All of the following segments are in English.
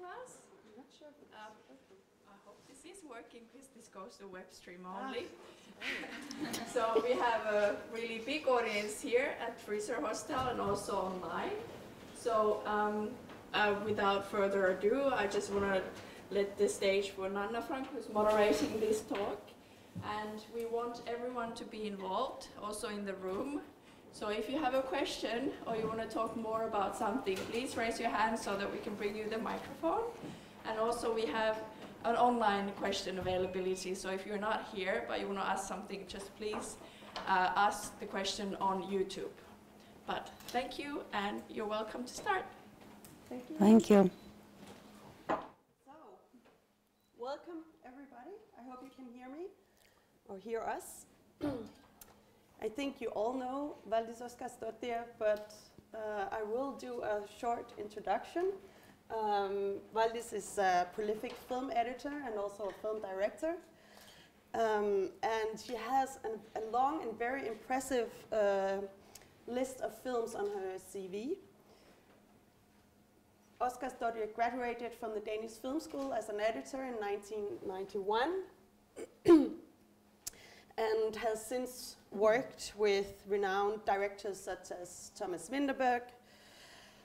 Masterclass. I'm not sure if it's I hope this is working because this goes to web stream only. So we have a really big audience here at Freezer Hostel and also online. So without further ado, I just want to let the stage for Nanna who's moderating this talk. And we want everyone to be involved, also in the room. So if you have a question or you want to talk more about something, please raise your hand so that we can bring you the microphone. And also we have an online question availability. So if you're not here but you want to ask something, just please ask the question on YouTube. But thank you, and you're welcome to start. Thank you. Thank you. So, welcome everybody. I hope you can hear me or hear us. I think you all know Valdis Oskarsdottir, but I will do a short introduction. Valdis is a prolific film editor and also a film director. And she has a long and very impressive list of films on her CV. Oskarsdottir graduated from the Danish Film School as an editor in 1991 and has since worked with renowned directors such as Thomas Vinterberg,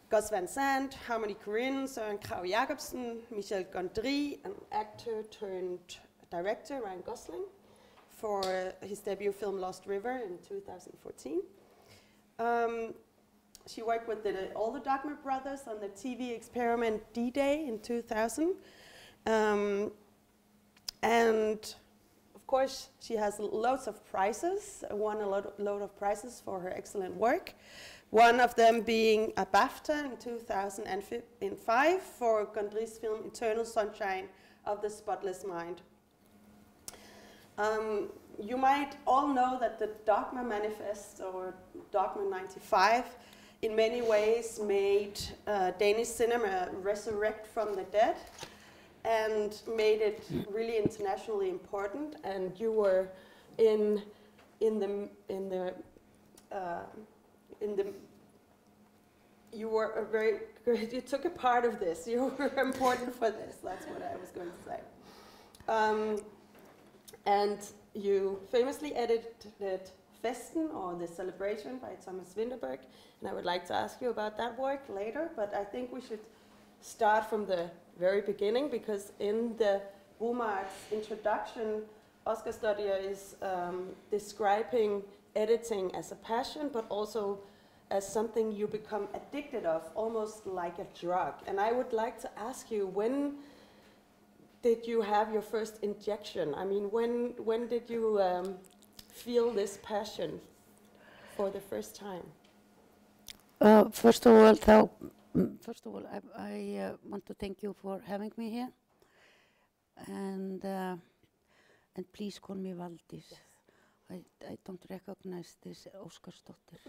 Gus Van Sant, Harmony Korine, Søren Kragh Jacobsen, Michel Gondry, and actor turned director Ryan Gosling for his debut film Lost River in 2014. She worked with all the Dogma brothers on the TV experiment D-Day in 2000. And of course, she has loads of prizes, won a load of prizes for her excellent work. One of them being a BAFTA in 2005 for Gondry's film Eternal Sunshine of the Spotless Mind. You might all know that the Dogma Manifest, or Dogma 95, in many ways made Danish cinema resurrect from the dead and made it really internationally important. And you were you were a very good, you took a part of this. You were important for this. That's what I was going to say. And you famously edited Festen, or The Celebration, by Thomas Vinterberg. And I would like to ask you about that work later, but I think we should start from the very beginning, because in the Womarts introduction, Oskarsdottir is describing editing as a passion, but also as something you become addicted of, almost like a drug. And I would like to ask you, when did you have your first injection? I mean, when did you feel this passion for the first time? First of all, I want to thank you for having me here, and please call me Valdis. Yes. I don't recognize this Oskarsdottir.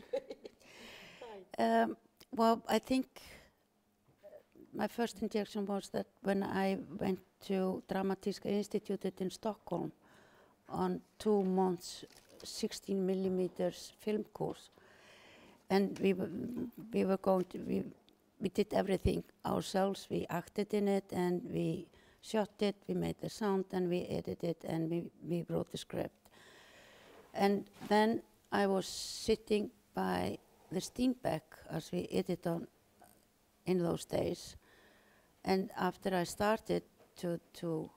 Well, I think my first injection was that when I went to Dramatiska Institutet in Stockholm on 2 months 16 millimeters film course, and we did everything ourselves. We acted in it, and we shot it, we made the sound, and we edited it, and we wrote the script. And then I was sitting by the Steenbeck, as we edited on in those days. And after I started to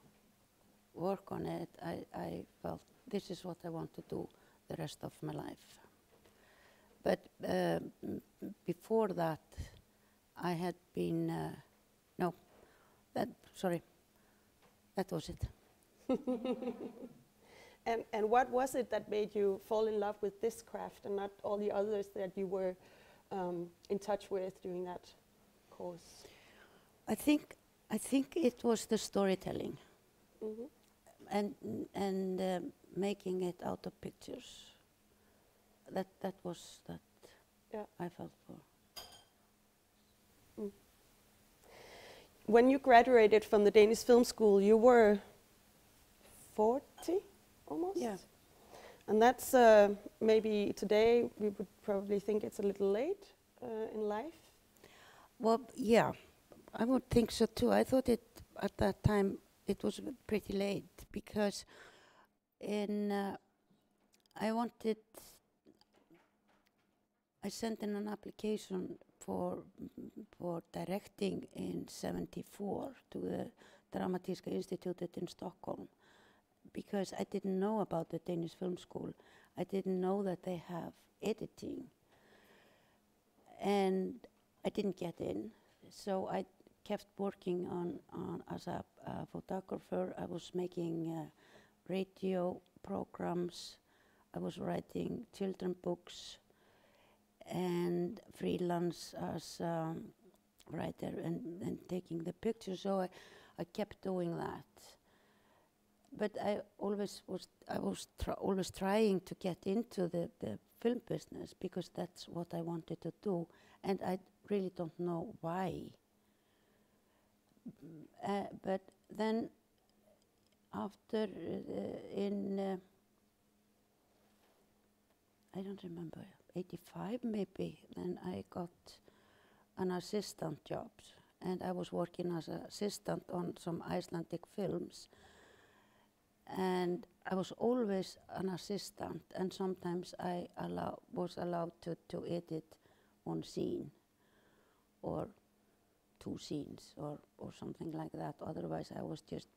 work on it, I felt this is what I want to do the rest of my life. But before that, I had been, that was it. And what was it that made you fall in love with this craft and not all the others that you were in touch with during that course? I think it was the storytelling, and making it out of pictures. That was that. Yeah. I felt for. When you graduated from the Danish Film School, you were 40 almost? Yeah. And that's maybe today we would probably think it's a little late in life. Well, yeah. I would think so too. I thought it at that time it was pretty late because I sent in an application for directing in '74 to the Dramatiska Institutet in Stockholm because I didn't know about the Danish Film School. I didn't know that they have editing. And I didn't get in, so I kept working on as a photographer. I was making radio programs. I was writing children books and freelance as writer and taking the pictures. So I kept doing that. But I was always trying to get into the film business because that's what I wanted to do, and I really don't know why. But then after I don't remember, 85 maybe, then I got an assistant job, and I was working as an assistant on some Icelandic films. And I was always an assistant, and sometimes I was allowed to edit one scene or two scenes or something like that. Otherwise, I was just,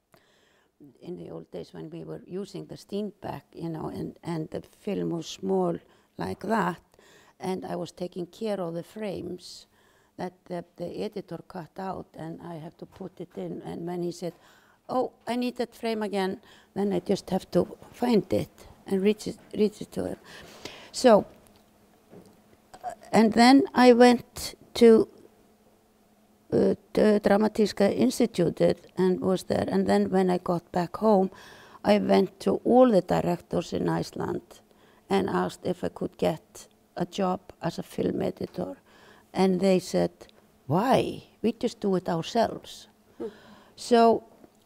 in the old days when we were using the Steenbeck, you know, and the film was small like that, and I was taking care of the frames that the editor cut out, and I have to put it in, and when he said, "Oh, I need that frame again," then I just have to find it and reach it to him. So, and then I went to the Dramatiska Institute and was there. And then when I got back home, I went to all the directors in Iceland and asked if I could get a job as a film editor. And they said, "Why? We just do it ourselves." So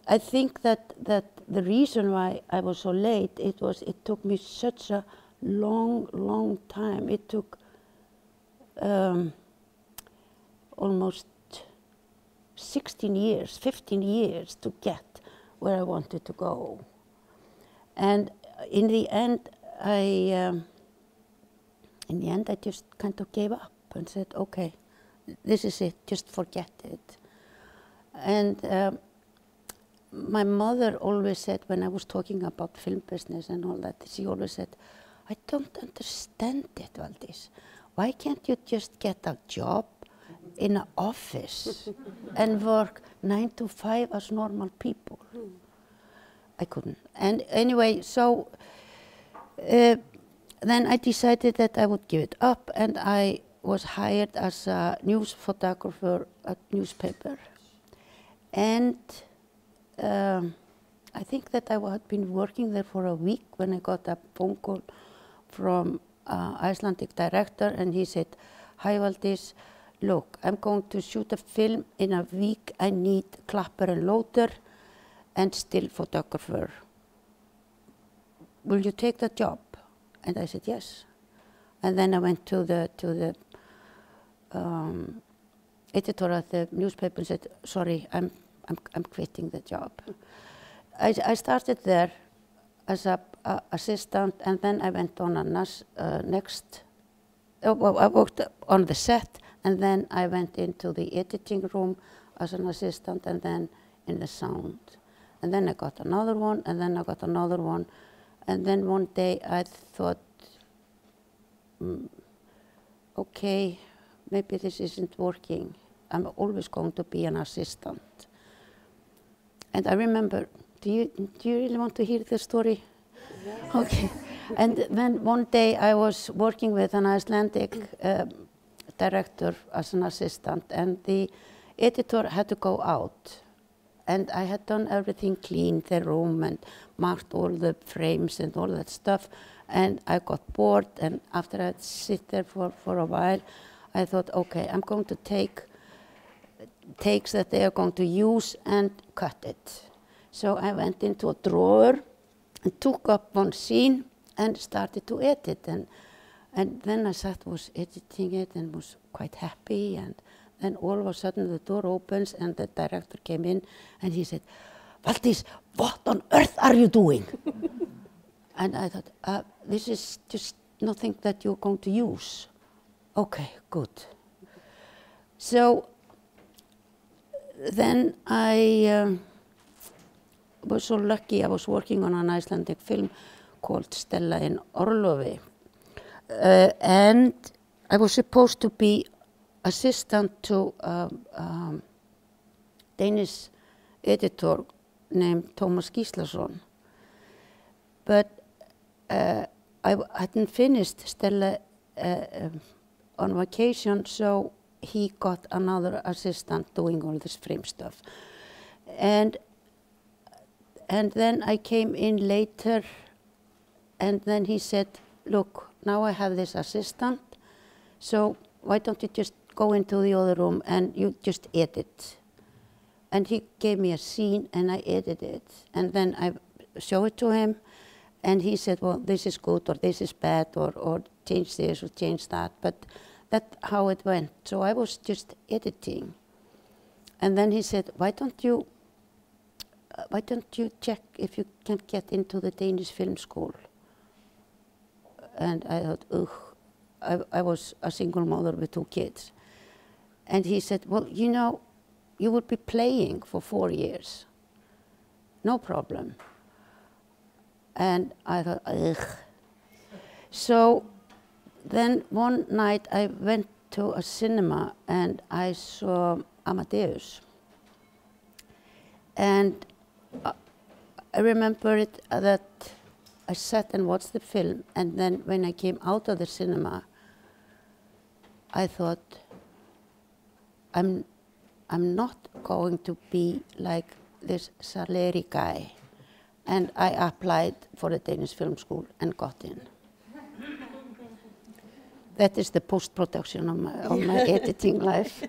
I think that the reason why I was so late, it took me such a long time. It took almost 15 years to get where I wanted to go. And in the end, I just kind of gave up and said, "Okay, this is it, just forget it." And my mother always said, when I was talking about film business and all that, she always said, "I don't understand it, Valdis. Why can't you just get a job in an office and work 9 to 5 as normal people?" I couldn't. And anyway, so then I decided that I would give it up, and I was hired as a news photographer at newspaper. And I think that I had been working there for a week when I got a phone call from Icelandic director, and he said, "Hi Valdis, look, I'm going to shoot a film in a week. I need clapper and loader and still photographer. Will you take that job?" And I said yes. And then I went to the editor at the newspaper and said, "Sorry, I'm quitting the job." I started there as a assistant, and then I went on a I worked on the set, and then I went into the editing room as an assistant, and then in the sound. And then I got another one, and then I got another one. And then one day I thought, okay, maybe this isn't working. I'm always going to be an assistant. And I remember, do you really want to hear the story? Yes. Okay. And then one day I was working with an Icelandic director as an assistant, and the editor had to go out. And I had done everything, cleaned the room and marked all the frames and all that stuff. And I got bored, and after I'd sit there for a while, I thought, okay, I'm going to take takes that they are going to use and cut it. So I went into a drawer and took up one scene and started to edit. And then I was editing it and was quite happy. And then all of a sudden the door opens and the director came in and he said, Valdis, what on earth are you doing? And I thought, this is just nothing that you're going to use. Okay, good. So then I was so lucky. I was working on an Icelandic film called Stella in Orlofi. And I was supposed to be assistant to a Danish editor named Thomas Gíslason. But I hadn't finished Stella on vacation, so he got another assistant doing all this frame stuff. And then I came in later, and then he said, look, now I have this assistant, so why don't you just go into the other room and you just edit. And he gave me a scene and I edited it. And then I showed it to him and he said, well, this is good or this is bad or change this or change that. But that's how it went. So I was just editing. And then he said, why don't you check if you can get into the Danish film school? And I thought, ugh, I was a single mother with 2 kids. And he said, well, you know, you would be playing for 4 years. No problem. And I thought, ugh. So then one night I went to a cinema and I saw Amadeus. And I remember it that I sat and watched the film, and then when I came out of the cinema, I thought, I'm not going to be like this Salieri guy. And I applied for the Danish Film School and got in. That is the post-production of my editing life.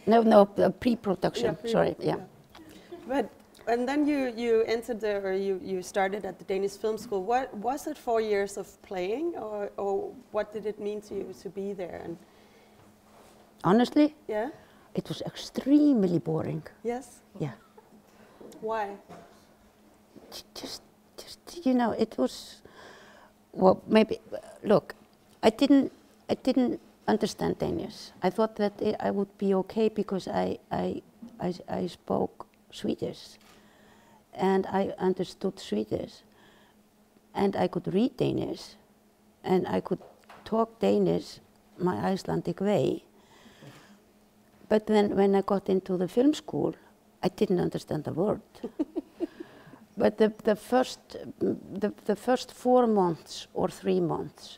No, pre-production, yeah, sorry, yeah. But, and then you entered there, or you started at the Danish Film School. What was it, 4 years of playing, or what did it mean to you to be there? And honestly, yeah, it was extremely boring. Yes. Yeah. Why? Just you know, it was. Well, maybe look, I didn't understand Danish. I thought that I would be okay because I spoke Swedish, and I understood Swedish, and I could read Danish, and I could talk Danish my Icelandic way. But then when I got into the film school, I didn't understand a word. But the first 4 months or 3 months,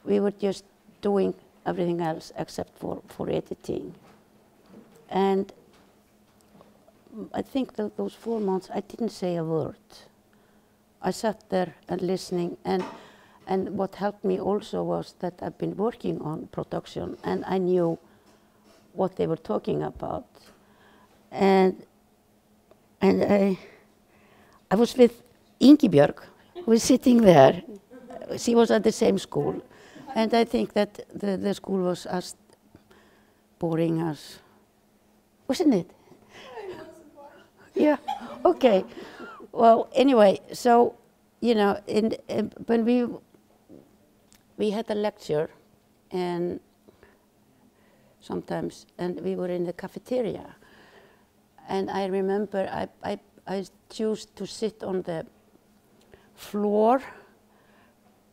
we were just doing everything else except for editing. And I think that those 4 months, I didn't say a word. I sat there and listening, and what helped me also was that I've been working on production, and I knew what they were talking about. And I was with Ingibjörg, who was sitting there. She was at the same school. And I think that the school was as boring as, wasn't it? Yeah, okay. Well, anyway, so, you know, when we had a lecture, and sometimes, and we were in the cafeteria, and I remember I chose to sit on the floor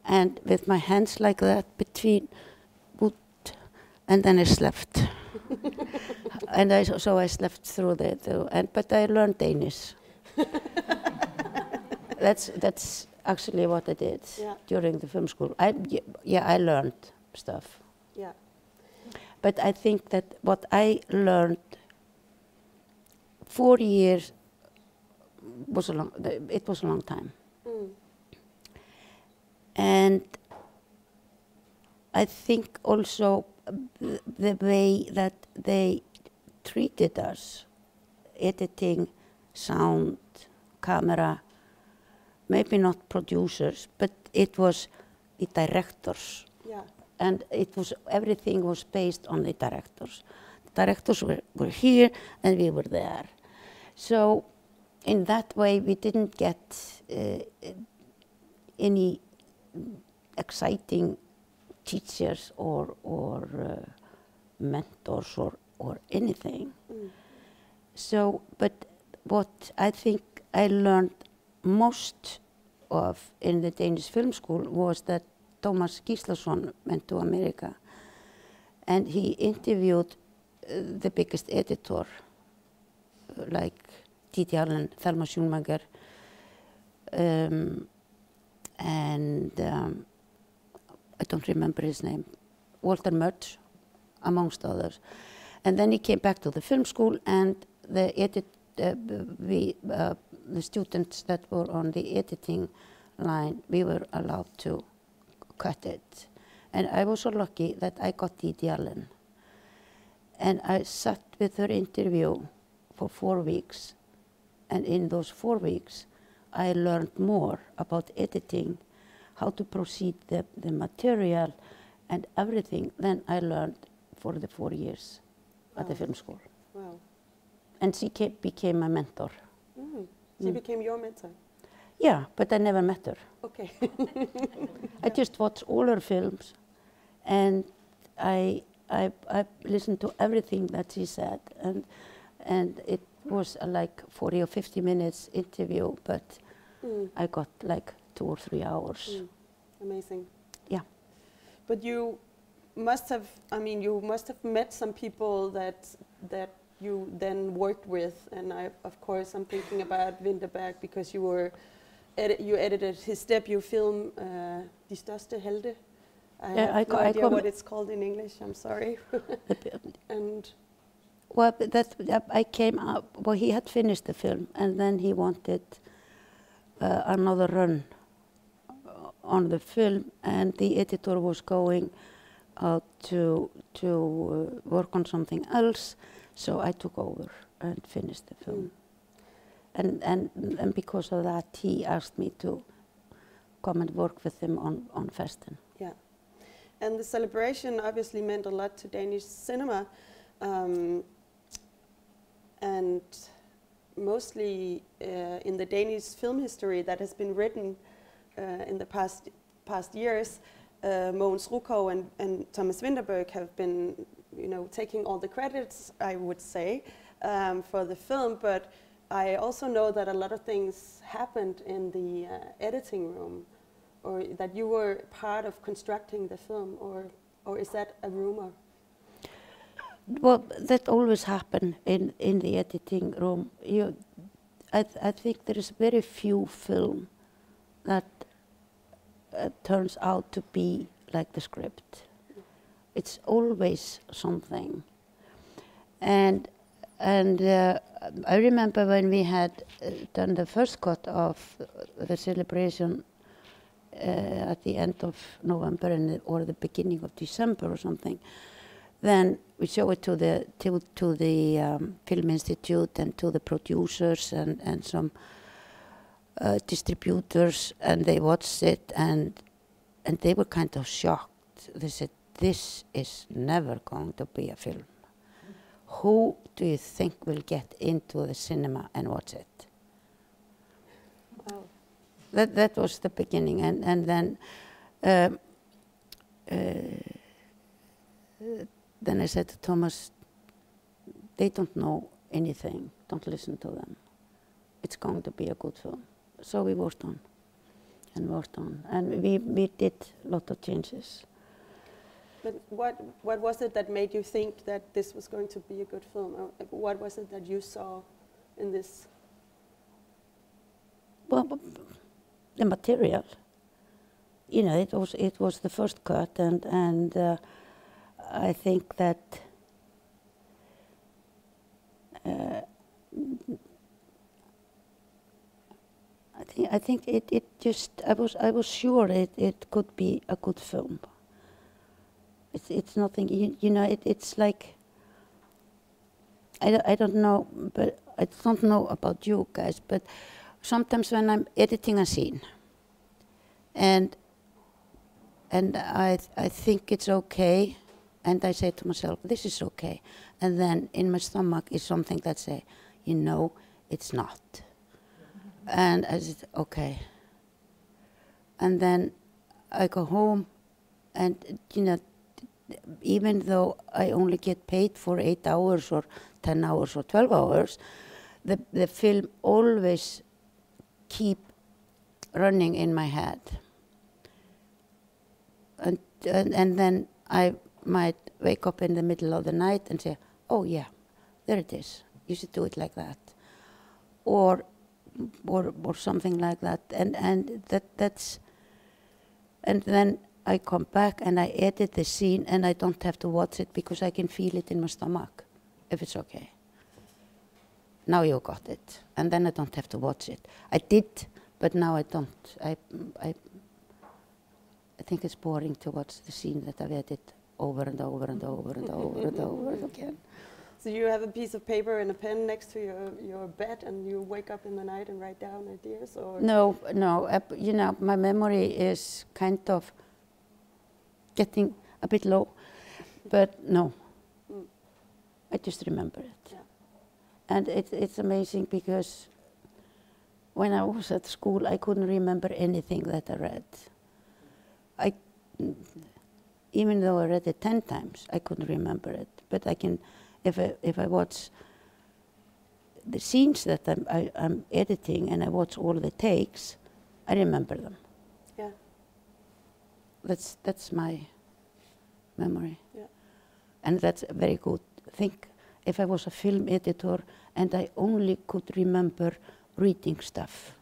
and with my hands like that between wood, and then I slept. And so I slept through but I learned Danish. That's actually what I did during the film school. I learned stuff. Yeah. But I think that what I learned 4 years was a long time. Mm. And I think also the way that they treated us, editing, sound, camera, maybe not producers, but it was the directors and everything was based on the directors. The directors were here, and we were there. So in that way, we didn't get any exciting teachers or mentors or anything. So, but what I think I learned most of in the Danish film school was that Thomas Gíslason went to America, and he interviewed the biggest editor, like Didi Allen, Thelma Schoonmaker, and I don't remember his name, Walter Mudge, amongst others. And then he came back to the film school, and the students that were on the editing line, we were allowed to cut it. And I was so lucky that I got Didi Allen. And I sat with her interview for 4 weeks. And in those 4 weeks, I learned more about editing, how to proceed the material, and everything than I learned for the 4 years at the film school. Wow. And she became my mentor. She became your mentor? Yeah, but I never met her. Okay. I just watched all her films, and I listened to everything that she said, and it was like 40 or 50 minutes interview, but I got like 2 or 3 hours. Amazing. Yeah. But you must have, you must have met some people that you then worked with, and of course I'm thinking about Winterberg, because you edited his debut film, De Største Helte. I have no idea what it's called in English, I'm sorry. And well, I came up, well, he had finished the film, and then he wanted another run on the film, and the editor was going out to work on something else, so I took over and finished the film. And because of that, he asked me to come and work with him on Festen. Yeah, and the celebration obviously meant a lot to Danish cinema, and mostly in the Danish film history that has been written in the past years. Mogens Rukow and Thomas Vinterberg have been, taking all the credits, I would say, for the film. But I also know that a lot of things happened in the editing room, or that you were part of constructing the film, or is that a rumor? Well, that always happened in the editing room. I think there is very few film that turns out to be like the script. It's always something. And I remember when we had done the first cut of the celebration at the end of November or the beginning of December or something, then we show it to the Film Institute and to the producers and some distributors, and they watched it and they were kind of shocked. They said, "This is never going to be a film. Who do you think will get into the cinema and watch it?" Wow. That was the beginning, and then I said to Thomas, "They don't know anything. Don't listen to them. It's going to be a good film." So we worked on, and we did a lot of changes. But what was it that made you think that this was going to be a good film? Or what was it that you saw in this? Well, the material. It was the first cut, and I think that I think it just I was sure it could be a good film. It's nothing, it's like, I don't know, but I don't know about you guys, but sometimes when I'm editing a scene and and I think it's okay, and I say to myself, this is okay. And then in my stomach is something that say, you know, it's not. And I said, okay. And then I go home, and you know, even though I only get paid for 8 hours or 10 hours or 12 hours, the film always keep running in my head. And then I might wake up in the middle of the night and say, oh yeah, there it is. You should do it like that. Or something like that. And that's, and then I come back and I edit the scene and I don't have to watch it because I can feel it in my stomach, if it's okay. Now you got it. And then I don't have to watch it. I did, but now I don't. I think it's boring to watch the scene that I've edited over and over and over and over and over again. So you have a piece of paper and a pen next to your bed, and you wake up in the night and write down ideas, or? No. You know, my memory is kind of getting a bit low, but no. I just remember it. Yeah. And it's amazing because when I was at school, I couldn't remember anything that I read. Even though I read it 10 times, I couldn't remember it. But I can, if I watch the scenes that I'm editing and I watch all the takes, I remember them. Yeah. That's my memory. Yeah. And that's a very good thing. If I was a film editor and I only could remember reading stuff,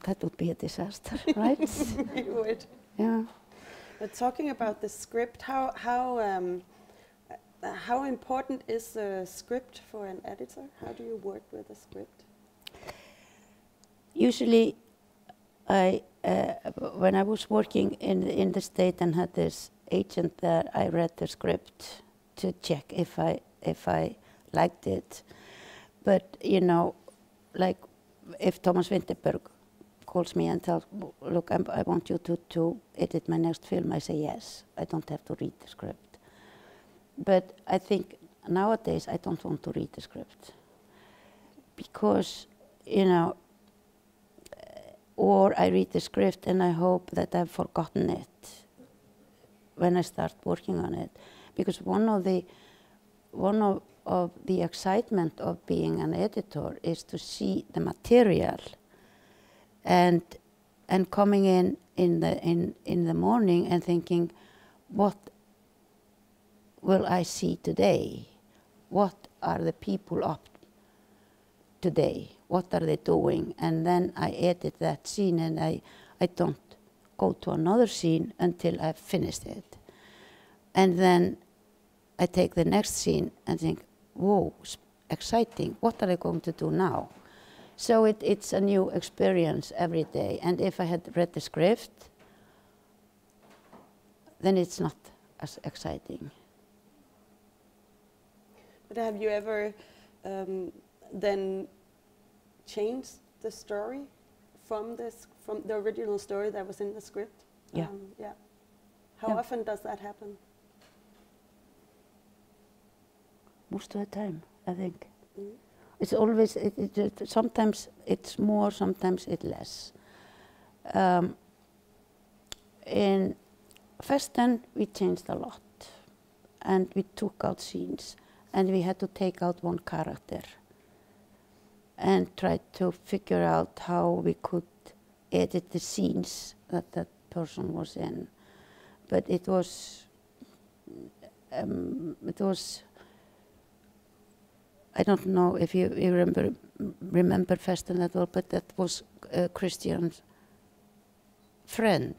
that would be a disaster, right? It would. Yeah. But talking about the script, how important is the script for an editor? How do you work with a script? Usually, when I was working in the state and had this agent there, I read the script to check if I liked it. But you know, like if Thomas Vinterberg calls me and tells, look, I want you to edit my next film, I say yes. I don't have to read the script. But I think nowadays I don't want to read the script because, you know, or I read the script and I hope that I've forgotten it when I start working on it. Because one of the excitement of being an editor is to see the material and coming in the morning and thinking, what will I see today? What are the people up today? What are they doing? And then I edit that scene and I don't go to another scene until I've finished it. And then I take the next scene and think, whoa, exciting, what are they going to do now? So it's a new experience every day. And if I had read the script, then it's not as exciting. But have you ever then changed the story from the original story that was in the script? Yeah. Yeah. How often does that happen? Most of the time, I think. Mm. It's always, sometimes it's more, sometimes it's less. In Festen, we changed a lot. And we took out scenes. And we had to take out one character. And try to figure out how we could edit the scenes that that person was in. But it was I don't know if you remember Festen that well, but that was Christian's friend,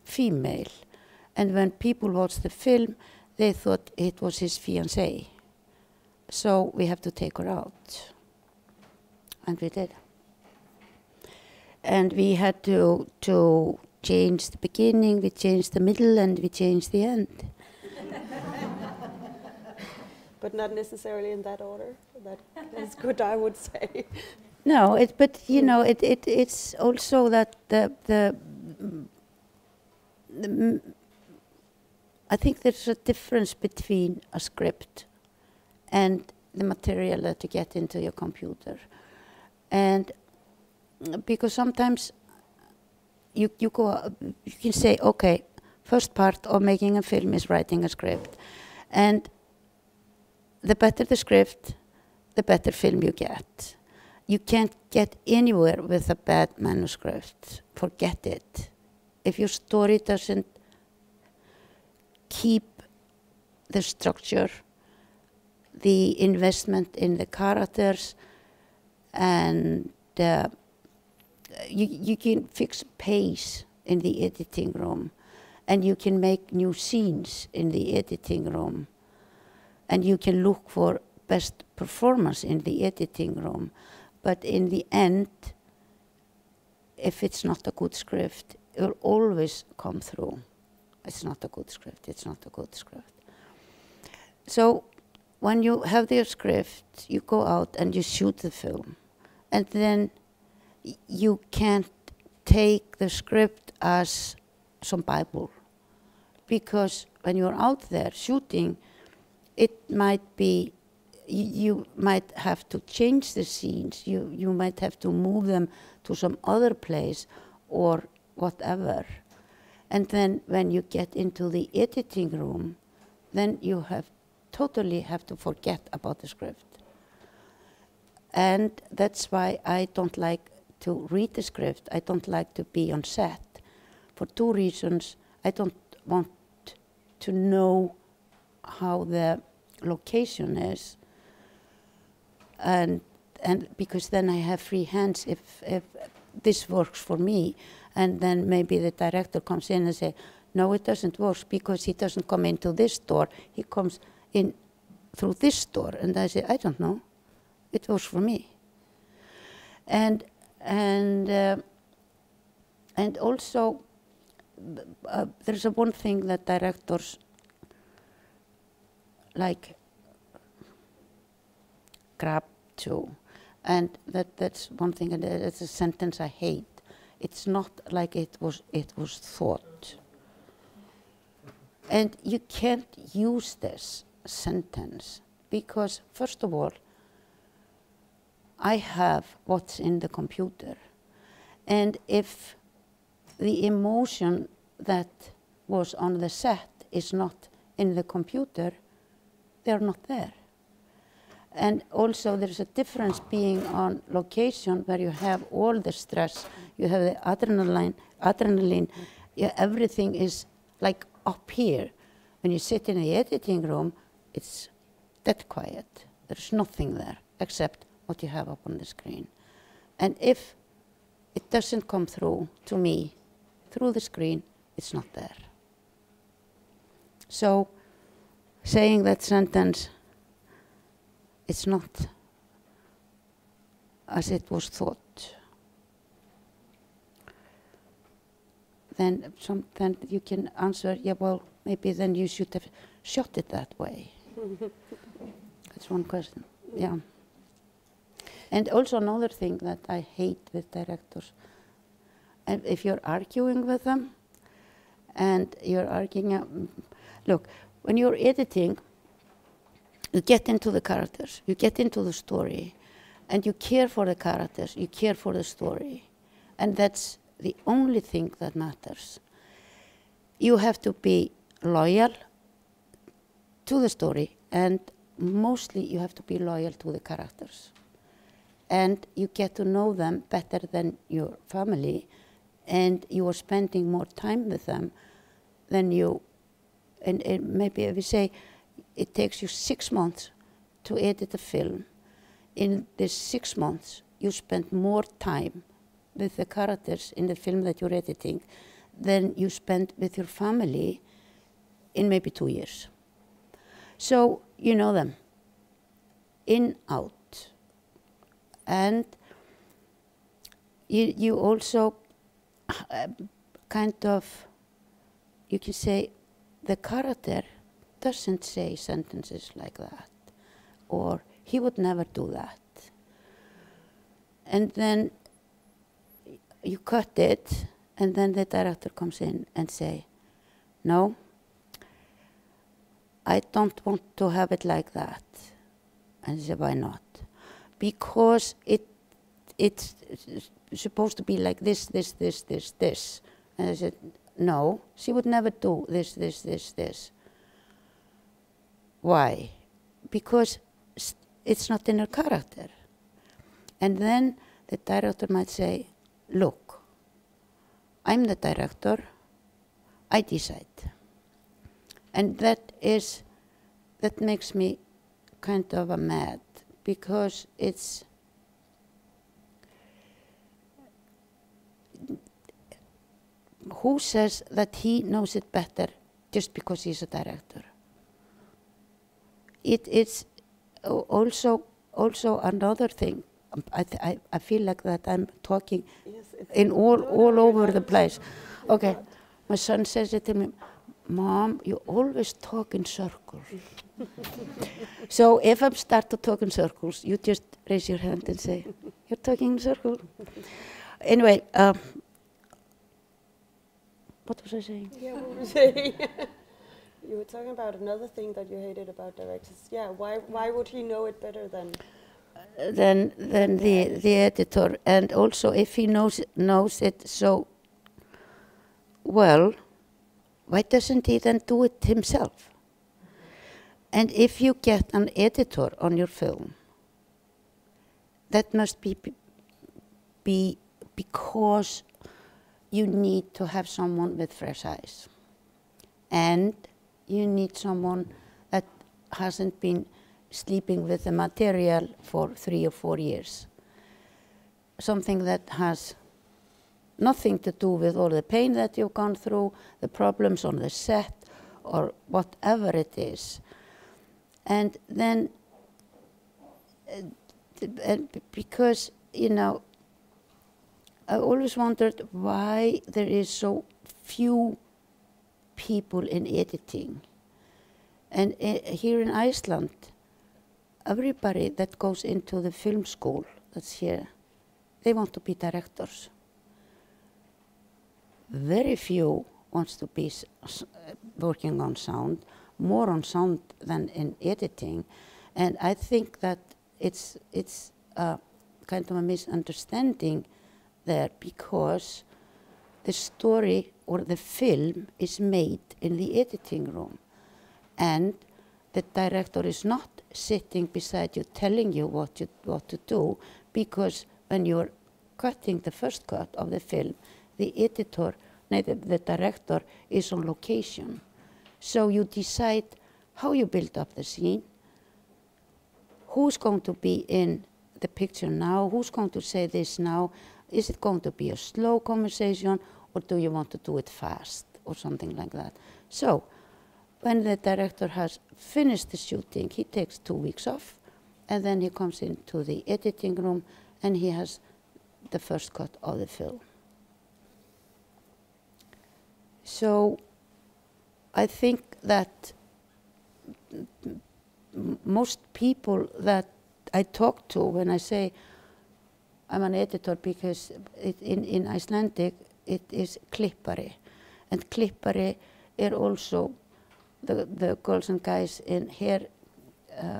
female. And when people watched the film, they thought it was his fiancée. So we have to take her out. And we did. And we had to change the beginning, we changed the middle, and we changed the end. But not necessarily in that order. That's good, I would say. No, but you know, it's also that I think there's a difference between a script and the material that you get into your computer. And because sometimes you can say, okay, first part of making a film is writing a script. And the better the script, the better film you get. You can't get anywhere with a bad manuscript. Forget it. If your story doesn't keep the structure, the investment in the characters, and you can fix pace in the editing room, and you can make new scenes in the editing room, and you can look for best performance in the editing room. But in the end, if it's not a good script, it will always come through. It's not a good script, it's not a good script. So when you have the script, you go out and you shoot the film. And then you can't take the script as some Bible. Because when you're out there shooting, it might be, you might have to change the scenes. You might have to move them to some other place or whatever. And then when you get into the editing room, then you totally have to forget about the script. And that's why I don't like to read the script. I don't like to be on set. For two reasons. I don't want to know how the location is. And because then I have free hands if this works for me. And then maybe the director comes in and say, no, it doesn't work because he doesn't come into this door. He comes in through this door. And I say, I don't know. It works for me. And also, there's one thing that directors like grab to, and that's one thing, and it's a sentence I hate. It's not like it was thought. And you can't use this sentence because, first of all, I have what's in the computer. And if the emotion that was on the set is not in the computer, they're not there. And also there's a difference being on location where you have all the stress, you have the adrenaline, everything is like up here. When you sit in the editing room, it's dead quiet. There's nothing there except what you have up on the screen. And if it doesn't come through to me through the screen, it's not there. So saying that sentence, it's not as it was thought. Then you can answer, yeah, well, maybe then you should have shot it that way. That's one question, yeah. And also another thing that I hate with directors, and if you're arguing with them, and you're arguing, look, when you're editing, you get into the characters, you get into the story, and you care for the characters, you care for the story. And that's the only thing that matters. You have to be loyal to the story, and mostly you have to be loyal to the characters. And you get to know them better than your family, and you are spending more time with them than you, and maybe if we say it takes you 6 months to edit a film, in these 6 months you spend more time with the characters in the film that you're editing than you spend with your family in maybe 2 years. So you know them in, out. And you also kind of, you can say, the character doesn't say sentences like that, or he would never do that. And then you cut it, and then the director comes in and say, no, I don't want to have it like that. And I said, why not? Because it's supposed to be like this. And I said, no, she would never do this. Why? Because it's not in her character. And then the director might say, look, I'm the director, I decide. And that makes me kind of mad, because it's, who says that he knows it better just because he's a director? It's also another thing. I feel like that I'm talking in all over the place. Okay, my son says it to me, Mom, you always talk in circles. So if I start to talk in circles, you just raise your hand and say, you're talking in circles. Anyway, what was I saying? Yeah, what were you saying? You were talking about another thing that you hated about directors. Yeah, why would he know it better than the editor? And also, if he knows it so well, why doesn't he then do it himself? And if you get an editor on your film, that must be because you need to have someone with fresh eyes. And you need someone that hasn't been sleeping with the material for 3 or 4 years. Something that has nothing to do with all the pain that you've gone through, the problems on the set, or whatever it is. And then, because, you know, I always wondered why there is so few people in editing. And here in Iceland, everybody that goes into the film school that's here, they want to be directors. Very few wants to be working on sound, more on sound than in editing. And I think that it's kind of a misunderstanding there, because the story or the film is made in the editing room, and the director is not sitting beside you telling you what to do, because when you're cutting the first cut of the film, the director is on location. So you decide how you build up the scene, who's going to be in the picture now, who's going to say this now, is it going to be a slow conversation, or do you want to do it fast, or something like that. So when the director has finished the shooting, he takes 2 weeks off, and then he comes into the editing room, and he has the first cut of the film. So I think that most people that I talk to when I say I'm an editor, because in Icelandic it is klippari, and klippari are also the girls and guys in hair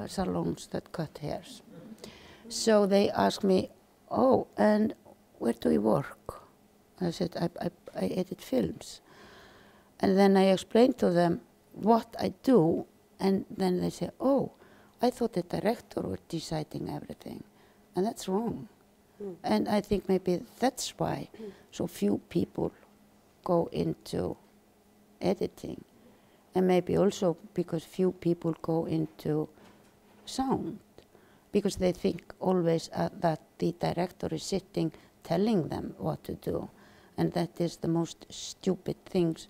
salons that cut hairs. So they ask me, oh, and where do you work? I said, I edit films. And then I explained to them what I do, and then they say, oh, I thought the director was deciding everything, and that's wrong. And I think maybe that's why so few people go into editing, and maybe also because few people go into sound, because they think always that the director is sitting telling them what to do, and that is the most stupid things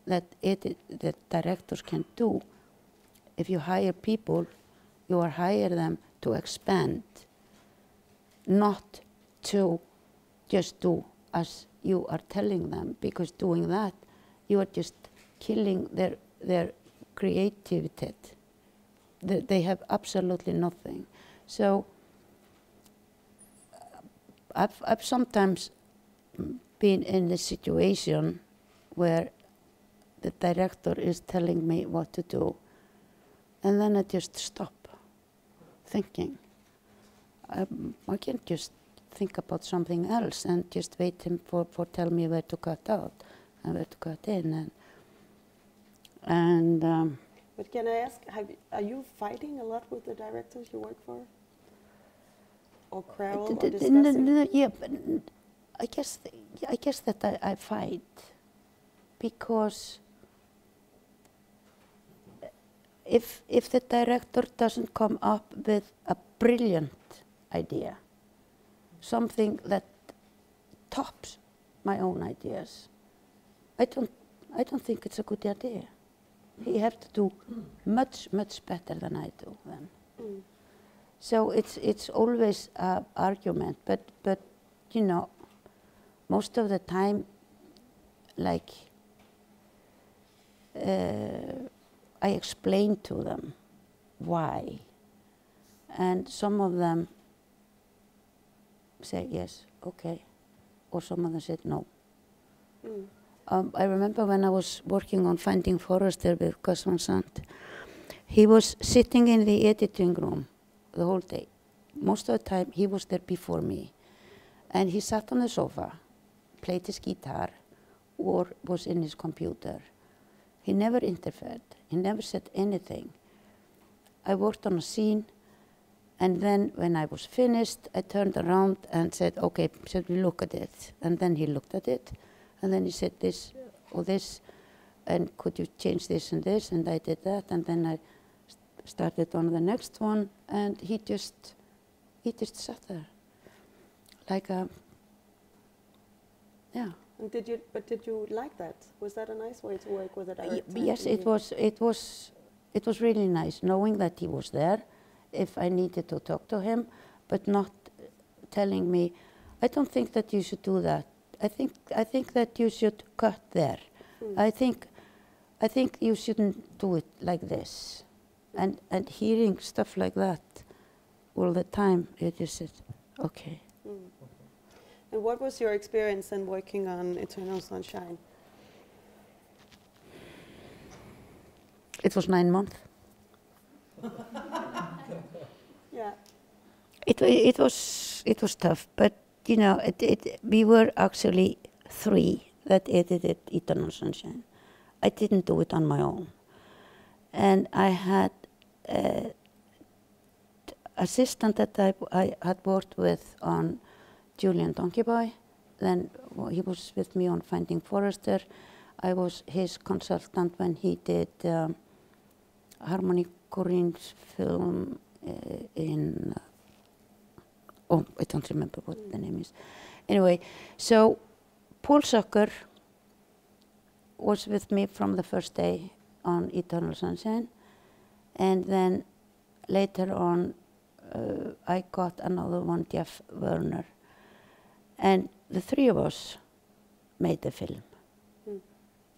that directors can do. If you hire people, you hire them to expand, not to just do as you are telling them, because doing that, you are just killing their creativity. They have absolutely nothing. So I've sometimes been in the situation where the director is telling me what to do. And then I just stop thinking. I can't just think about something else and just wait him for tell me where to cut out and where to cut in. But can I ask, are you fighting a lot with the directors you work for? Or quarrel or discussing? Yeah, but I guess that I fight because if the director doesn't come up with a brilliant idea, something that tops my own ideas, I don't think it's a good idea. He have to do much better than I do then. So it's always an argument, but you know, most of the time, like I explain to them why, and some of them say yes, okay, or some of them said no. I remember when I was working on Finding Forrester with Gus Van Sant, he was sitting in the editing room the whole day. Most of the time he was there before me, and he sat on the sofa, played his guitar, or was in his computer. He never interfered. He never said anything. I worked on a scene, and then when I was finished, I turned around and said, okay, should we look at it? And then he looked at it, and then he said this or this, and could you change this, and I did that, and then I started on the next one, and he just sat there, like a, yeah. And did you like that? Was that a nice way to work with a director? Yes, it was really nice knowing that he was there if I needed to talk to him, but not telling me, I don't think that you should do that. I think that you should cut there. I think you shouldn't do it like this. And hearing stuff like that all the time, it just said, okay. And what was your experience in working on Eternal Sunshine? It was 9 months. Yeah. It was tough, but you know, we were actually 3 that edited Eternal Sunshine. I didn't do it on my own, and I had an assistant that I had worked with on Julian Donkey Boy. Then he was with me on Finding Forrester. I was his consultant when he did Harmony Corinne's film in, oh, I don't remember what the name is. Anyway, so Paul Zucker was with me from the first day on Eternal Sunshine, and then later on I got another one, Jeff Werner, and the 3 of us made the film.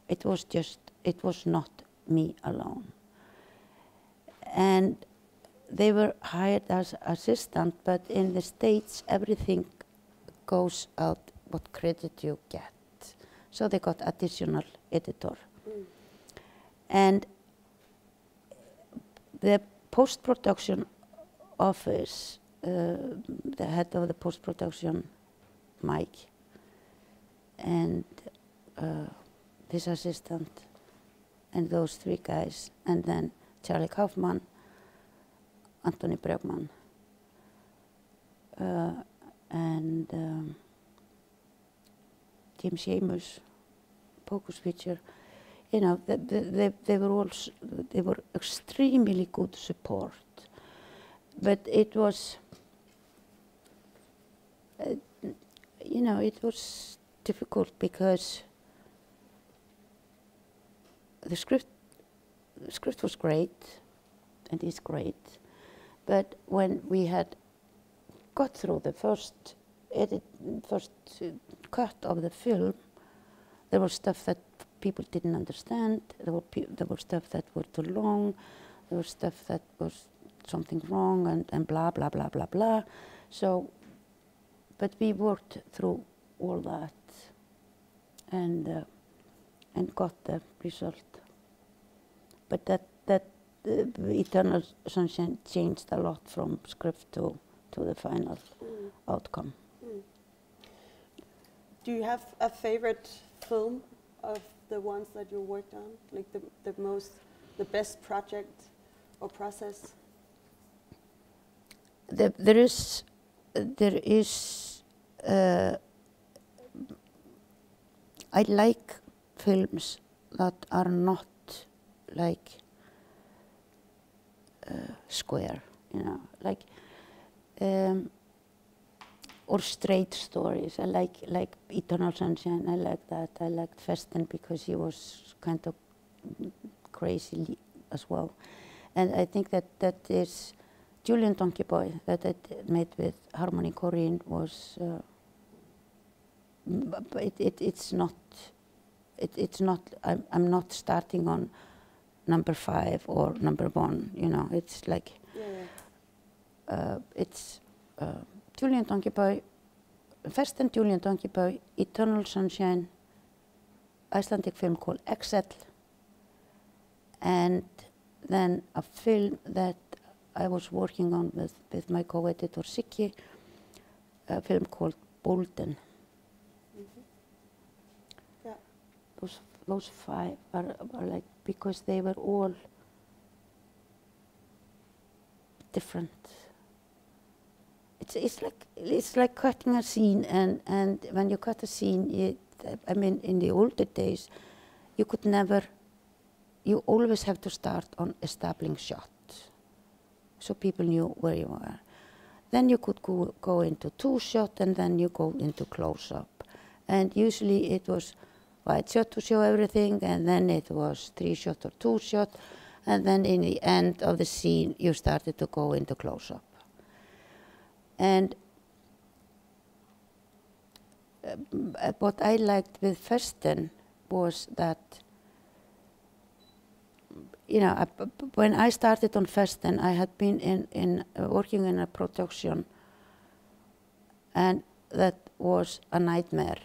It was not me alone. And they were hired as assistant, but in the States everything goes out what credit you get. So they got additional editor. And the post-production office, the head of the post-production, Mike, and his assistant, and those 3 guys, and then Charlie Kaufman, Anthony Bregman, and Tim Seamus, Focus Feature. You know, they were extremely good support, but it was, you know, it was difficult because the script was great, and is great, but when we had got through the first cut of the film, there was stuff that people didn't understand. There were stuff that were too long. There was stuff that was something wrong, and blah blah blah blah blah. So, but we worked through all that, and and got the result. But that Eternal Sunshine changed a lot from script to the final outcome. Do you have a favorite film of the ones that you worked on? Like the best project or process? There is. I like films that are not like square, you know, like or straight stories. I like Eternal Sunshine. I like that. I liked Festen because he was kind of crazy as well, and I think that is Julian Donkey Boy that I made with Harmony Korine was. But it's not. It's not. I'm not starting on number 5 or number 1. You know, it's like. It's Julian Donkey Boy, Festen, Julian Donkey Boy, Eternal Sunshine, Icelandic film called Excel, and then a film that I was working on with my co-editor Siggi, a film called Bolden. Those 5 are like, because they were all different. It's like cutting a scene, and when you cut a scene, I mean, in the older days, you could never. You always have to start on establishing shots, so people knew where you were. Then you could go into 2 shot, and then you go into close up, and usually it was wide shot to show everything, and then it was 3 shot or 2 shot, and then in the end of the scene you started to go into close up. And what I liked with Festen was that, you know, when I started on Festen, I had been working in a production, and that was a nightmare.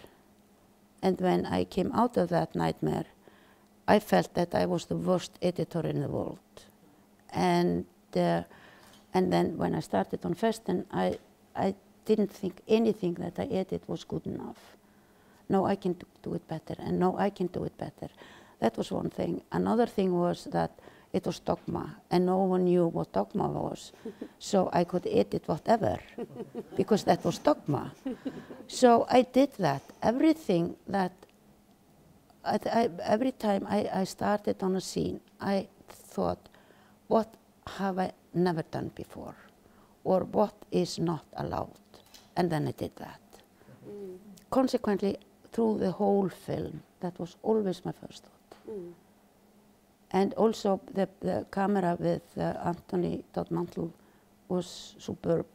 And when I came out of that nightmare, I felt that I was the worst editor in the world. And then when I started on Festen, I didn't think anything that I edited was good enough. No, I can do it better, and no, I can do it better. That was one thing. Another thing was that it was dogma, and no one knew what dogma was. So I could edit whatever, because that was dogma. So I did that. Everything that, every time I started on a scene, I thought, what have I never done before? Or what is not allowed? And then I did that. Consequently, through the whole film, that was always my first thought. And also the camera with Anthony Mantle was superb.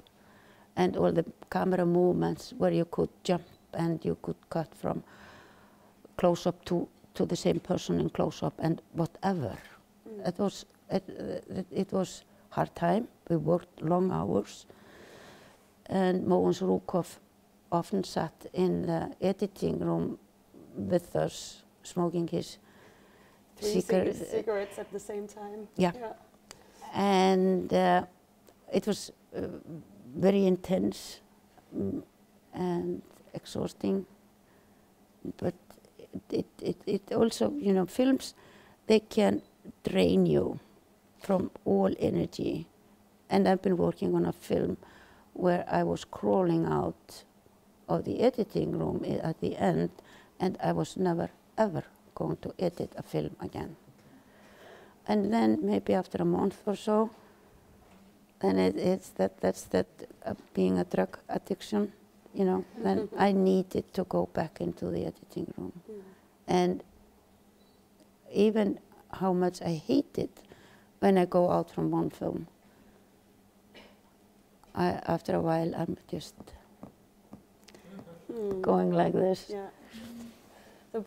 And all the camera movements where you could jump and you could cut from close-up to the same person in close-up and whatever. It was hard time. We worked long hours. And Mogens Rukov often sat in the editing room with us, smoking his cigarettes at the same time. Yeah. And it was very intense and exhausting, but it also, you know, films, they can drain you from all energy. And I've been working on a film where I was crawling out of the editing room at the end, and I was never ever going to edit a film again. And then maybe after a month or so, then that's being a drug addiction, you know. Then I needed to go back into the editing room, and even how much I hate it when I go out from one film, after a while I'm just going like this. Yeah. So,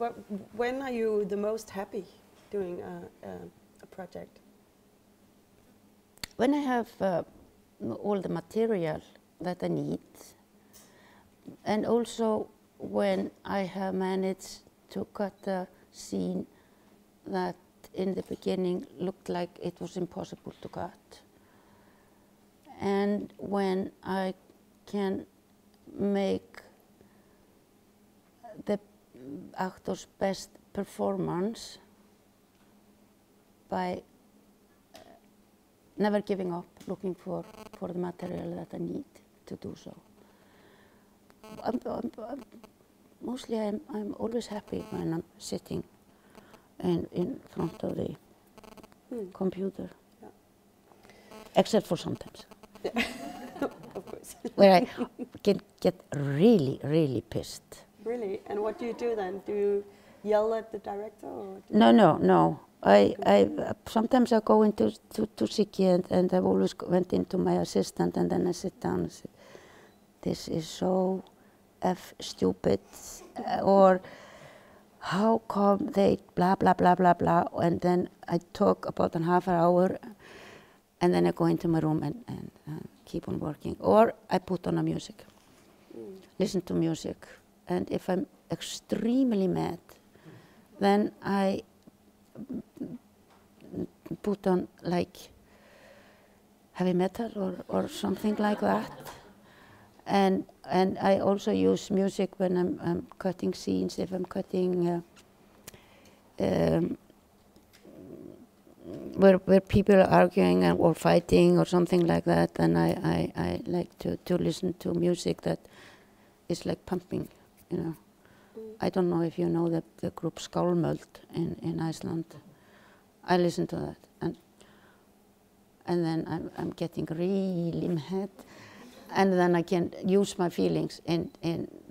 when are you the most happy doing a project? When I have all the material that I need, and also when I have managed to cut the scene that in the beginning looked like it was impossible to cut. And when I can make the actor's best performance by never giving up, looking for the material that I need to do so. Mostly I'm always happy when I'm sitting in front of the computer, except for sometimes. Yeah. Of course. Where I can get really, really pissed. Really? And what do you do then? Do you yell at the director? Or No. I sometimes I go into to Siggi and I've always went into my assistant and then I sit down and say, this is so stupid, or how come they blah blah blah blah blah, and then I talk about a half an hour and then I go into my room and keep on working, or I put on a music, listen to music, and if I'm extremely mad, then I put on like heavy metal or something like that. And I also use music when I'm cutting scenes. If I'm cutting where people are arguing or fighting or something like that, then I like to listen to music that is like pumping, you know. I don't know if you know the group Skálmöld in Iceland. I listen to that, and then I'm getting really mad. And then I can use my feelings in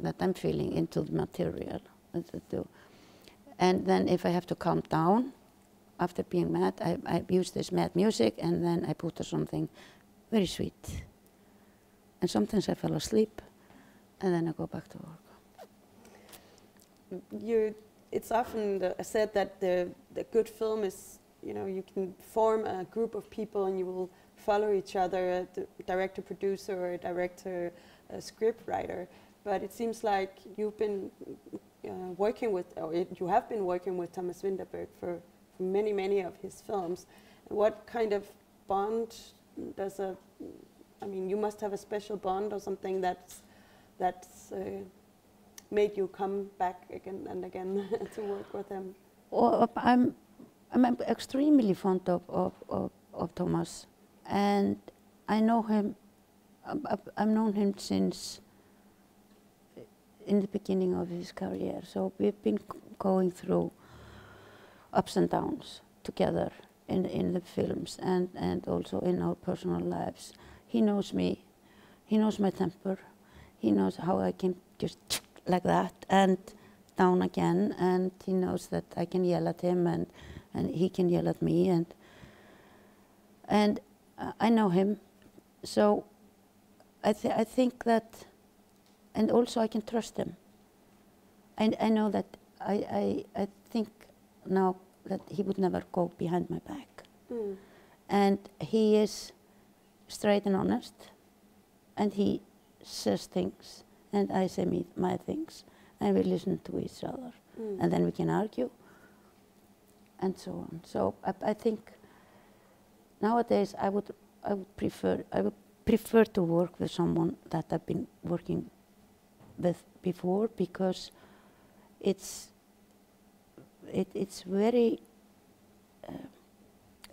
that I'm feeling into the material. And then if I have to calm down after being mad, I use this mad music and then I put on something very sweet. And sometimes I fall asleep and then I go back to work. It's often said that the good film is, you know, you can form a group of people and you will follow each other, a director, producer, or a director, a script writer. But it seems like you've been working with, or you have been working with Thomas Vinterberg for many, many of his films. What kind of bond does I mean, you must have a special bond or something that's made you come back again and again to work with him. Well, I'm extremely fond of Thomas. And I know him, I've known him since in the beginning of his career. So we've been going through ups and downs together in the films and also in our personal lives. He knows me, he knows my temper, he knows how I can just like that and down again, and he knows that I can yell at him and he can yell at me, and I know him, so I think that, and also I can trust him. I know that I think now that he would never go behind my back. And he is straight and honest, and he says things, and I say my things, and we listen to each other, and then we can argue, and so on. So I think nowadays I would prefer to work with someone that I've been working with before, because it's very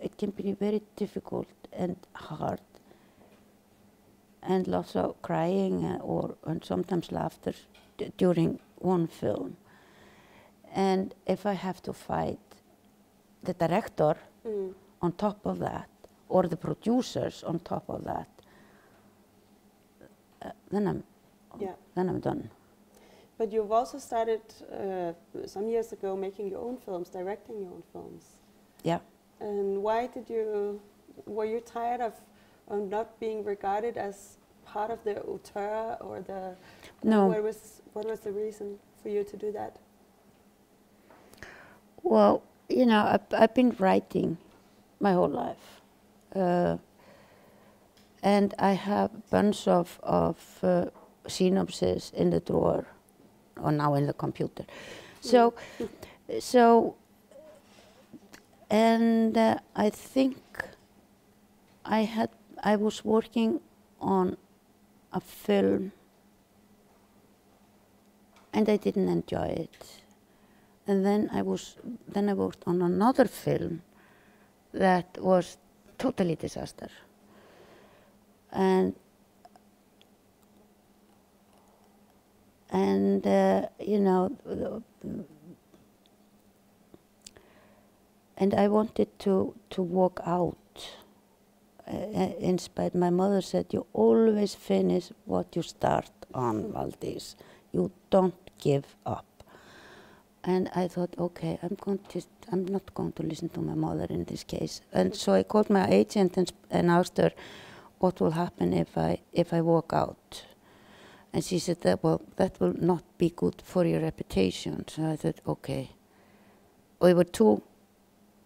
it can be very difficult and hard, and lots of crying and sometimes laughter during one film. And if I have to fight the director on top of that, or the producers on top of that, then I'm done. But you've also started some years ago making your own films, directing your own films. Yeah. And why were you tired of not being regarded as part of the auteur, or the? No. What was the reason for you to do that? Well, you know, I've been writing my whole life, and I have a bunch of synopses in the drawer, or now in the computer. So So, and I think I was working on a film and I didn't enjoy it. And then I worked on another film that was totally disaster. And you know, and I wanted to walk out. In spite, my mother said, "You always finish what you start on, Valdis. You don't give up." And I thought, okay, I'm not going to listen to my mother in this case. And so I called my agent and asked her what will happen if I walk out. And she said that, well, that will not be good for your reputation. So I thought, okay. We were 2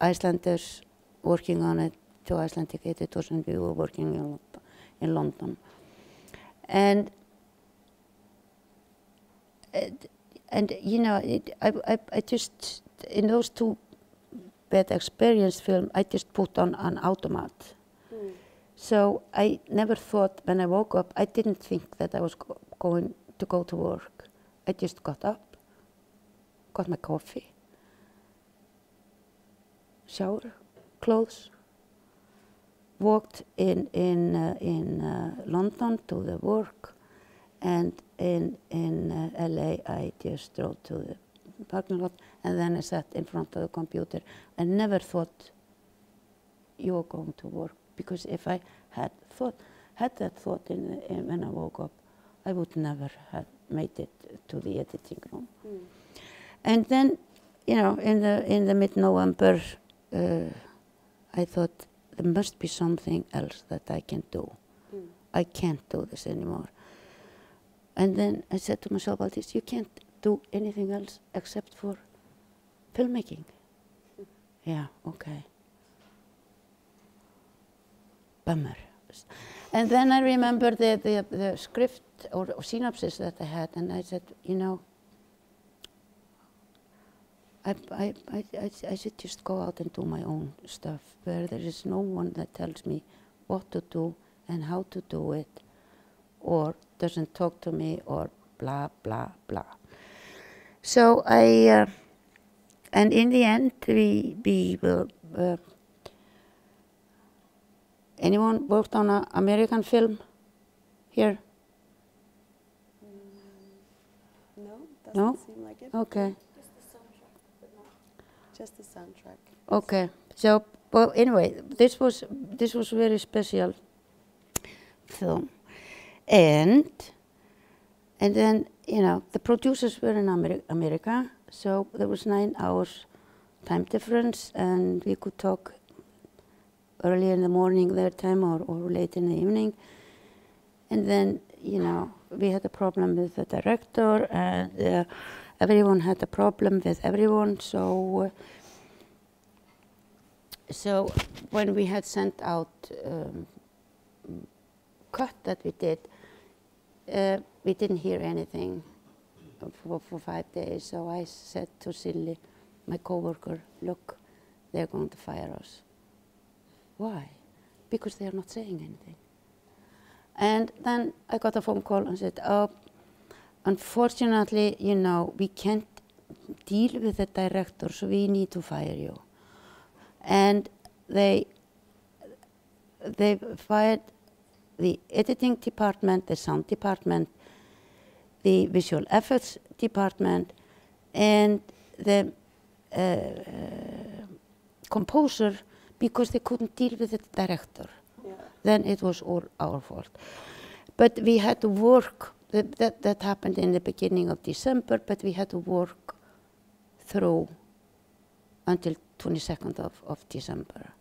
Icelanders working on it, 2 Icelandic editors, and we were working in London. And you know, I just, in those 2 bad experience films, I just put on an automat. Mm. So I never thought, when I woke up, I didn't think that I was going to go to work. I just got up, got my coffee, shower, clothes, walked in London to the work, and in LA I just drove to the parking lot, and then I sat in front of the computer. I never thought you were going to work, because if I had that thought when I woke up, I would never have made it to the editing room. Mm. And then, you know, in the mid-November, I thought there must be something else that I can do. Mm. I can't do this anymore. And then I said to myself, Valdis, you can't do anything else except for filmmaking. Mm. Yeah, okay. Bummer. And then I remember the script or synopsis that I had, and I said, you know, I should just go out and do my own stuff, where there is no one that tells me what to do and how to do it, or doesn't talk to me, or blah, blah, blah. So and in the end, we will, anyone worked on an American film here? No, doesn't No? seem like it. Okay. Just the soundtrack. Okay. So, well, anyway, this was a very special film, and then, you know, the producers were in America, so there was 9 hours time difference, and we could talk early in the morning their time, or late in the evening. And then, you know, we had a problem with the director, and everyone had a problem with everyone. So when we had sent out cut that we did, we didn't hear anything for 5 days. So I said to Silly, my coworker, look, they're going to fire us. Why? Because they are not saying anything. And then I got a phone call and said, oh, unfortunately, you know, we can't deal with the director, so we need to fire you. And they fired the editing department, the sound department, the visual effects department, and the composer, because they couldn't deal with the director. Yeah. Then it was all our fault. But we had to work, that happened in the beginning of December, but we had to work through until 22nd of December.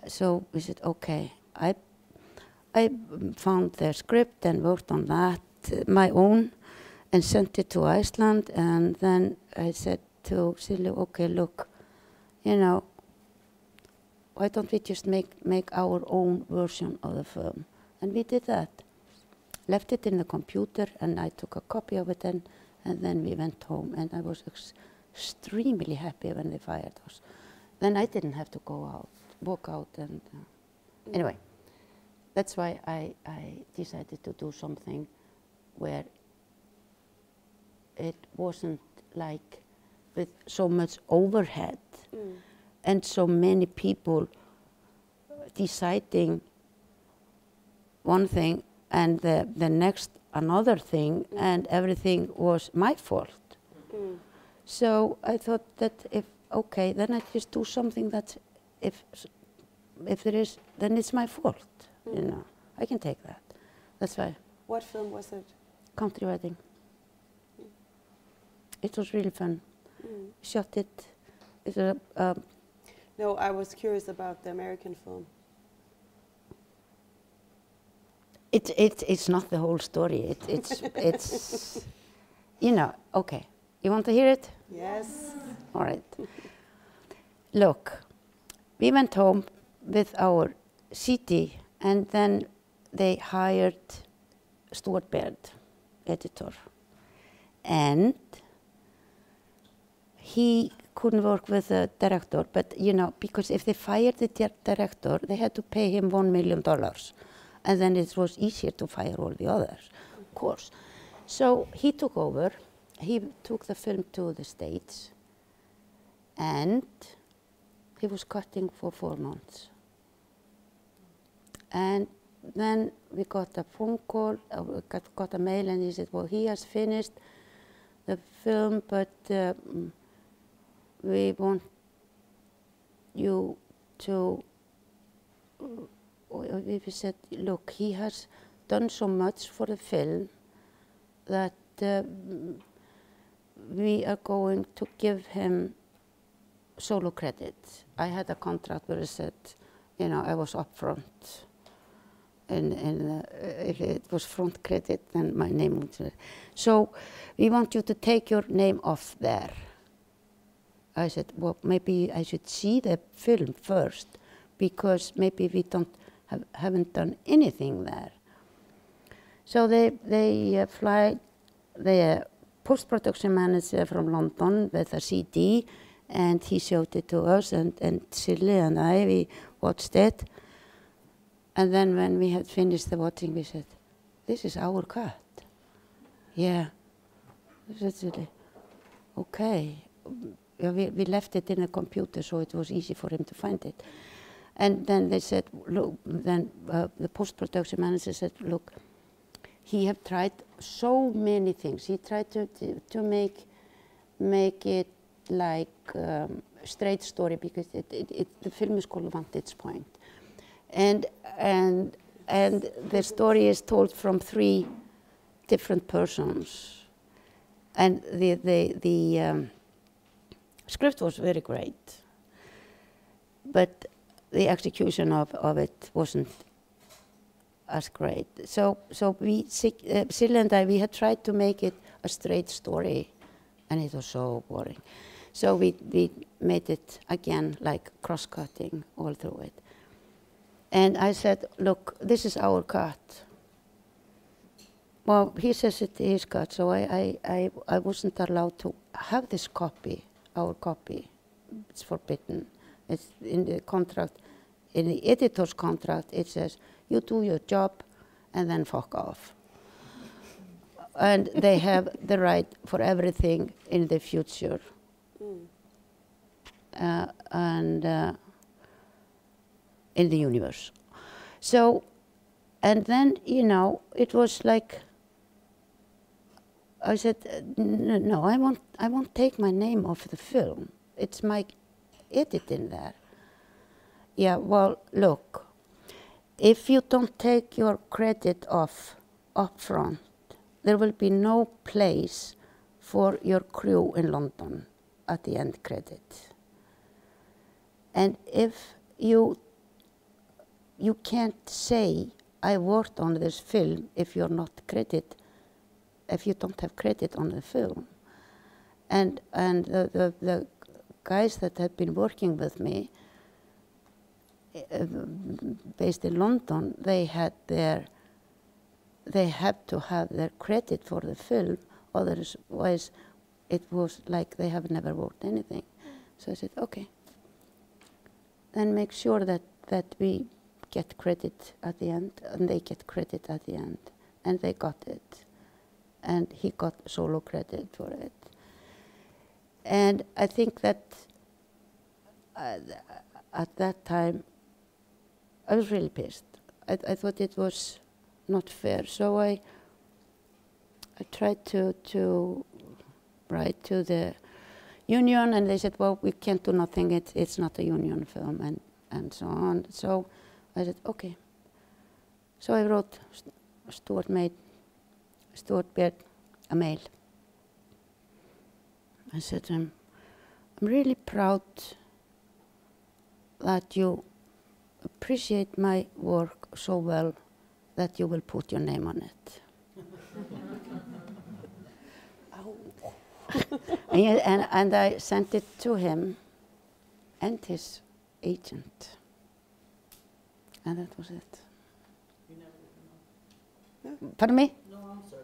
So we said, okay, I found the script and worked on that, my own, and sent it to Iceland. And then I said to Silly, okay, look, you know, why don't we just make our own version of the film? And we did that. Left it in the computer, and I took a copy of it, and then we went home. And I was extremely happy when they fired us. Then I didn't have to go out, walk out, and anyway, that's why I decided to do something where it wasn't like with so much overhead and so many people deciding one thing and the next another thing, and everything was my fault. So I thought that okay, then I just do something that if there is, then it's my fault. You know, I can take that. That's why. What film was it? Country Wedding. It was really fun. Shot it. It was No, I was curious about the American film. It's not the whole story. It's you know. Okay, you want to hear it? Yes. All right. Look, we went home with our CD, and then they hired Stuart Baird, editor, and he couldn't work with the director, but you know, because if they fired the director, they had to pay him $1 million, and then it was easier to fire all the others, of course. So he took over. He took the film to the States, and he was cutting for 4 months. And then we got a phone call, got a mail, and he said, well, he has finished the film, but we want you to, we said, look, he has done so much for the film that we are going to give him solo credit. I had a contract where it said, you know, I was upfront. And if it was front credit, then my name would. So we want you to take your name off there. I said, well, maybe I should see the film first, because maybe we haven't done anything there. So they fly the post-production manager from London with a CD, and he showed it to us, and Silly and I, we watched it. And then when we had finished the watching, we said, this is our cut. Yeah. I said, okay. We left it in a computer, so it was easy for him to find it. And then they said, look, then the post-production manager said, look, he have tried so many things. He tried to make it like straight story, because the film is called Vantage Point. And the story is told from 3 different persons, and the script was very great, but the execution of it wasn't as great. So we, Silly and I, we had tried to make it a straight story, and it was so boring. So we made it again like cross-cutting all through it. And I said, look, this is our cut. Well, he says it is cut, so I wasn't allowed to have this copy, our copy. It's forbidden. It's in the contract, in the editor's contract, it says, you do your job and then fuck off. And they have the right for everything in the future. In the universe. So, and then, you know, it was like, I said, no, I won't take my name off the film. It's my edit in there. Yeah, well, look, if you don't take your credit off up front, there will be no place for your crew in London at the end credit. And if you can't say, I worked on this film if you're not if you don't have credit on the film. And the guys that had been working with me, based in London, they had to have their credit for the film, otherwise it was like they have never worked anything. So I said, okay, then make sure that we get credit at the end, and they get credit at the end. And they got it. And he got solo credit for it. And I think that at that time, I was really pissed. I thought it was not fair. So I tried to write to the union, and they said, well, we can't do nothing. It's not a union film, and so on. So I said, okay. So I wrote Stuart Baird a mail. I said, I'm really proud that you appreciate my work so well that you will put your name on it. and I sent it to him and his agent. And that was it. You never know. Pardon me? No answer.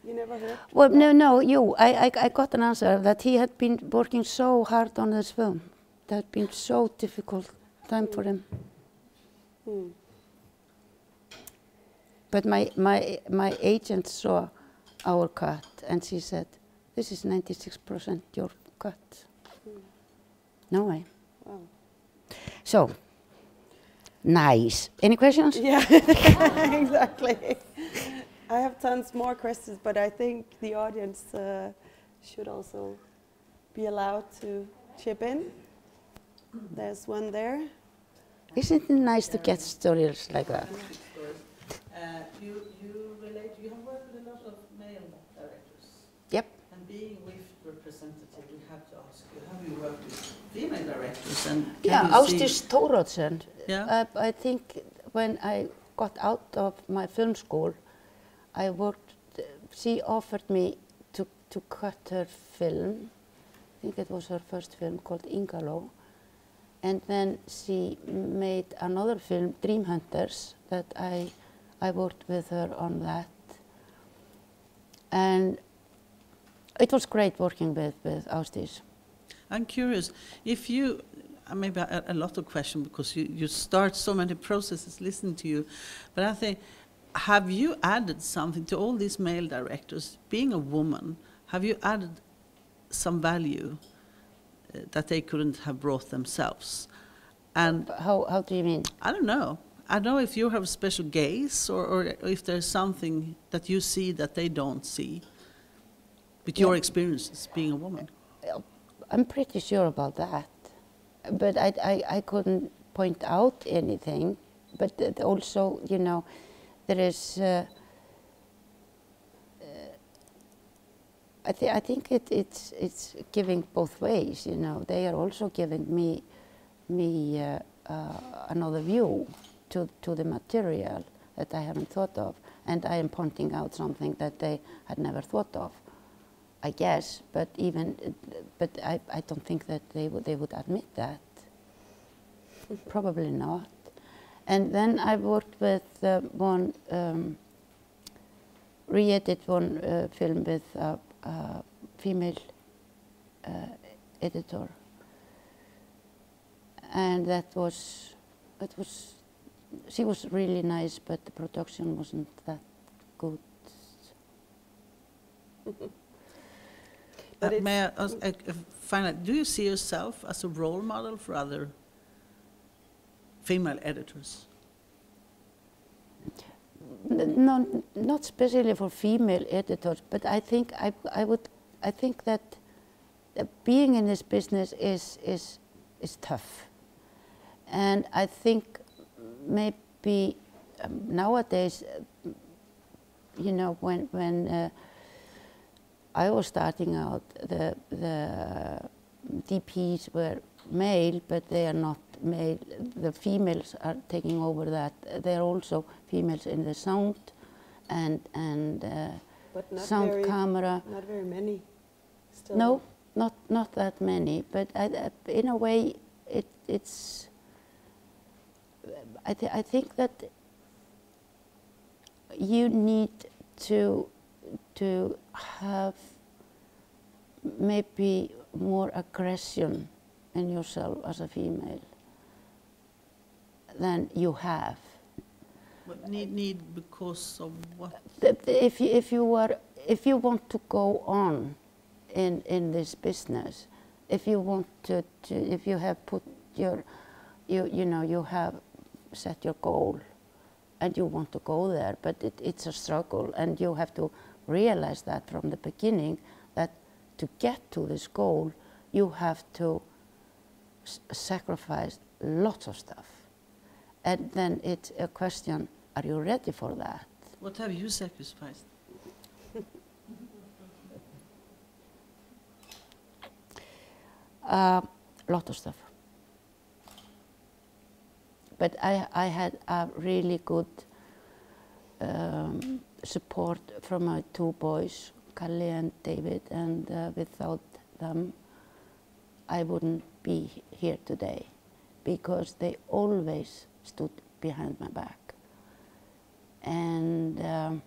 You never heard? Well, no, I got an answer that he had been working so hard on this film. That had been so difficult time for him. Hmm. But my agent saw our cut, and she said, this is 96% your cut. No way. Wow. So, nice. Any questions? Yeah, exactly. I have tons more questions, but I think the audience should also be allowed to chip in. There's one there. Isn't it nice to get stories like that? You have worked with a lot of male directors. Yep. And being WIFT representative, we have to ask you, have you worked with female directors? And Yeah, Ásdís Thoroddsen. Yeah. I think when I got out of my film school, I worked, she offered me to cut her film. I think it was her first film called Ingalo. And then she made another film, Dream Hunters, that I worked with her on that. And it was great working with Ásdís. I'm curious, if you, maybe a lot of questions because you start so many processes listening to you, but I think, have you added something to all these male directors? Being a woman, have you added some value that they couldn't have brought themselves? And How do you mean? I don't know. I don't know if you have a special gaze or if there's something that you see that they don't see with your experiences being a woman. I'm pretty sure about that, but I couldn't point out anything. But also, you know, there is. I think it's giving both ways. You know, they are also giving me another view to the material that I haven't thought of, and I am pointing out something that they had never thought of. I guess, but I don't think that they would admit that. Probably not. And then I worked with one re-edit one film with a female editor, and she was really nice, but the production wasn't that good. May I ask, finally, do you see yourself as a role model for other female editors? No, not especially for female editors, but I think I think that being in this business is tough, and I think maybe nowadays, you know, when I was starting out, the DPs were male, but they are not male. The females are taking over that. There are also females in the sound and sound camera. Not very many. Still. No, not that many. But in a way, it's. I think that you need to have maybe more aggression in yourself as a female than you have. What need because of what? If you want to go on in this business, if you want if you have put you have set your goal and you want to go there, but it's a struggle, and you have to realize that from the beginning, that to get to this goal you have to sacrifice lots of stuff, and then it's a question, are you ready for that? What have you sacrificed? Lot of stuff. But I had a really good support from my two boys, Kalle and David, and without them I wouldn't be here today, because they always stood behind my back and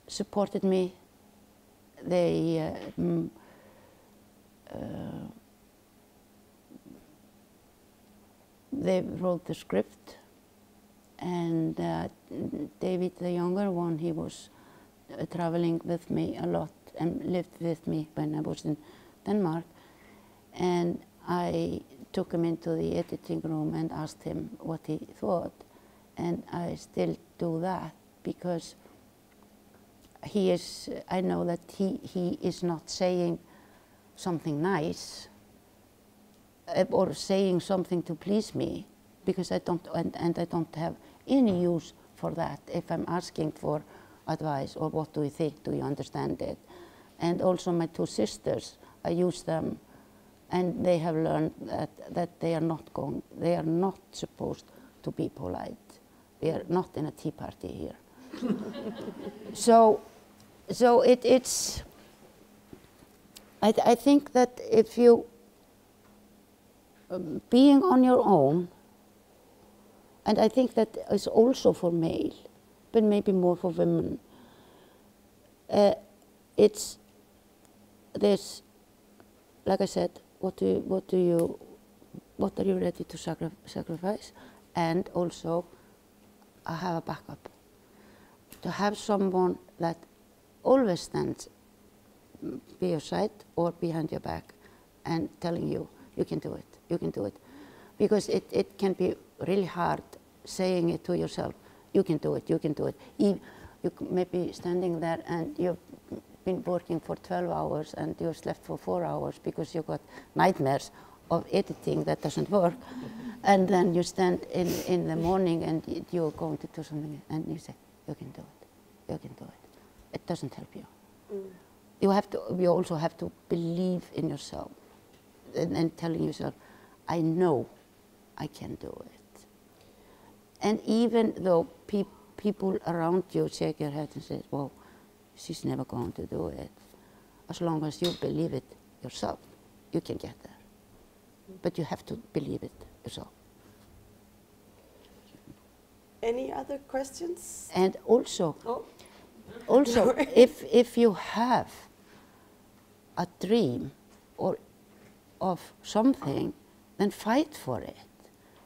supported me. They wrote the script, and David, the younger one, he was traveling with me a lot and lived with me when I was in Denmark, and I took him into the editing room and asked him what he thought, and I still do that, because I know that he is not saying something nice or saying something to please me, because I don't, and I don't have any use for that if I'm asking for advice or what do you think, do you understand it? And also my two sisters, I use them, and they have learned that they are not supposed to be polite. We are not in a tea party here. So it's. I think that if you being on your own, and I think that is also for male, but maybe more for women. It's this, like I said, what are you ready to sacrifice, and also have a backup. To have someone that always stands by your side or behind your back and telling you, you can do it, you can do it. Because it can be really hard saying it to yourself, you can do it, you can do it. You may be standing there and you've been working for 12 hours and you've slept for 4 hours because you've got nightmares of editing that doesn't work. And then you stand in the morning and you're going to do something and you say, you can do it, you can do it. It doesn't help you. Mm. You also have to believe in yourself and telling yourself, I know I can do it. And even though people around you shake your head and say, well, she's never going to do it. As long as you believe it yourself, you can get there. But you have to believe it yourself. Any other questions? And also, if you have a dream or of something, then fight for it.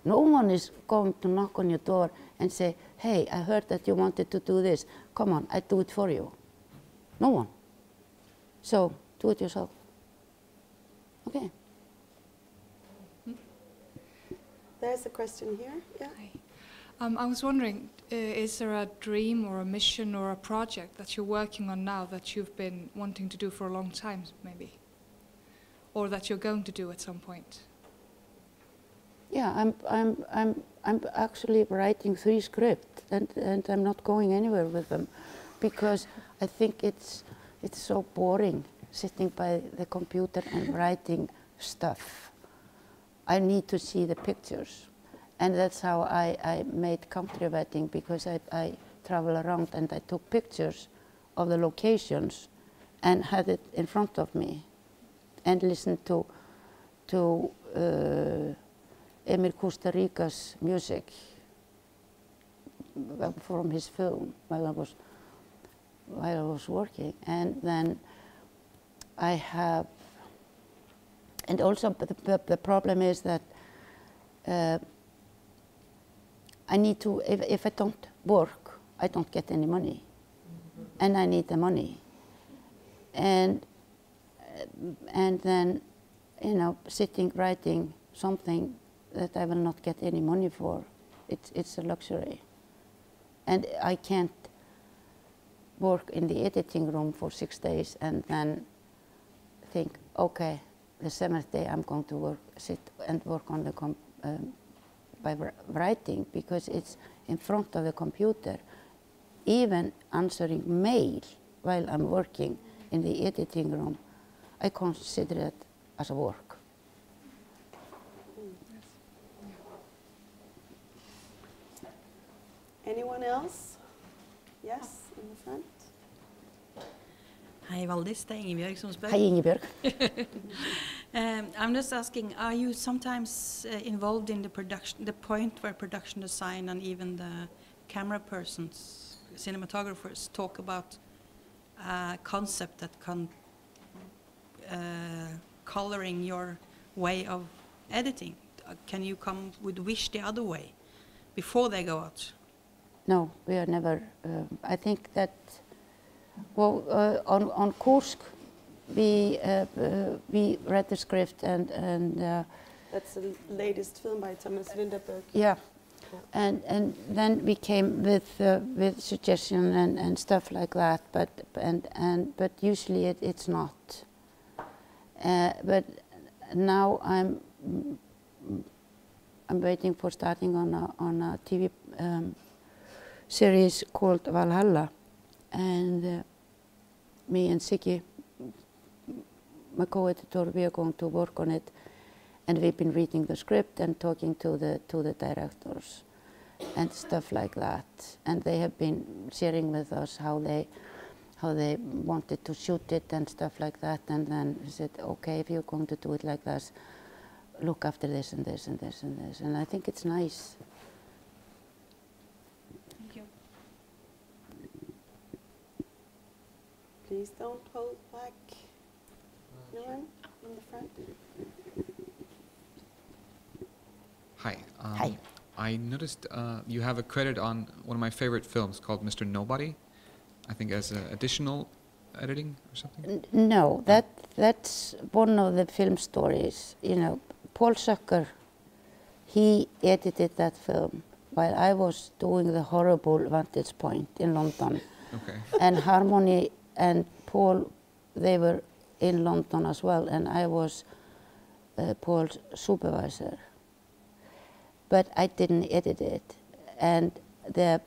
No one is going to knock on your door and say, hey, I heard that you wanted to do this. Come on, I do it for you. No one. So do it yourself. Okay. There's a question here. Yeah. Hi. I was wondering, is there a dream or a mission or a project that you're working on now that you've been wanting to do for a long time, maybe? Or that you're going to do at some point? Yeah, I'm actually writing 3 scripts, and I'm not going anywhere with them, because I think it's so boring sitting by the computer and writing stuff. I need to see the pictures, and that's how I made Country Wedding, because I travel around and I took pictures of the locations and had it in front of me, and listened to Emil Costa Rica's music from his film while I was working, and then I have, and also the problem is that I need to, if I don't work, I don't get any money. And I need the money. And then, you know, sitting, writing something that I will not get any money for, it's a luxury. And I can't work in the editing room for 6 days and then think, okay, the 7th day I'm going to sit and work on the by writing, because it's in front of the computer. Even answering mail while I'm working in the editing room, I consider it as a work. Anyone else? Yes, in the front. Hi Valdis, det Ingebjørg som spør. Hi Ingebjørg. I'm just asking, are you sometimes involved in the production, the point where production design and even the camera persons, cinematographers, talk about a concept that can coloring your way of editing? Can you come with wish the other way before they go out? No, we are never. I think that, well, on Kursk, we read the script and That's the latest film by Thomas Vinterberg. yeah, and then we came with suggestion and stuff like that. But usually it's not. But now I'm waiting for starting on a TV series called Valhalla, and me and Siggy, my co-editor, we are going to work on it, and we've been reading the script and talking to the directors and stuff like that, and they have been sharing with us how they wanted to shoot it and stuff like that, and then we said, okay, if you're going to do it like this, look after this and this and this and this, and I think it's nice. Thank you. Please don't hold back. No one in the front. Hi. Hi. I noticed you have a credit on one of my favorite films called Mr. Nobody, I think as additional editing or something? No, that's one of the film stories. You know, Paul Zucker, he edited that film while I was doing the horrible Vantage Point in London. Okay. And Harmony and Paul, they were in London as well, and I was Paul's supervisor. But I didn't edit it, and the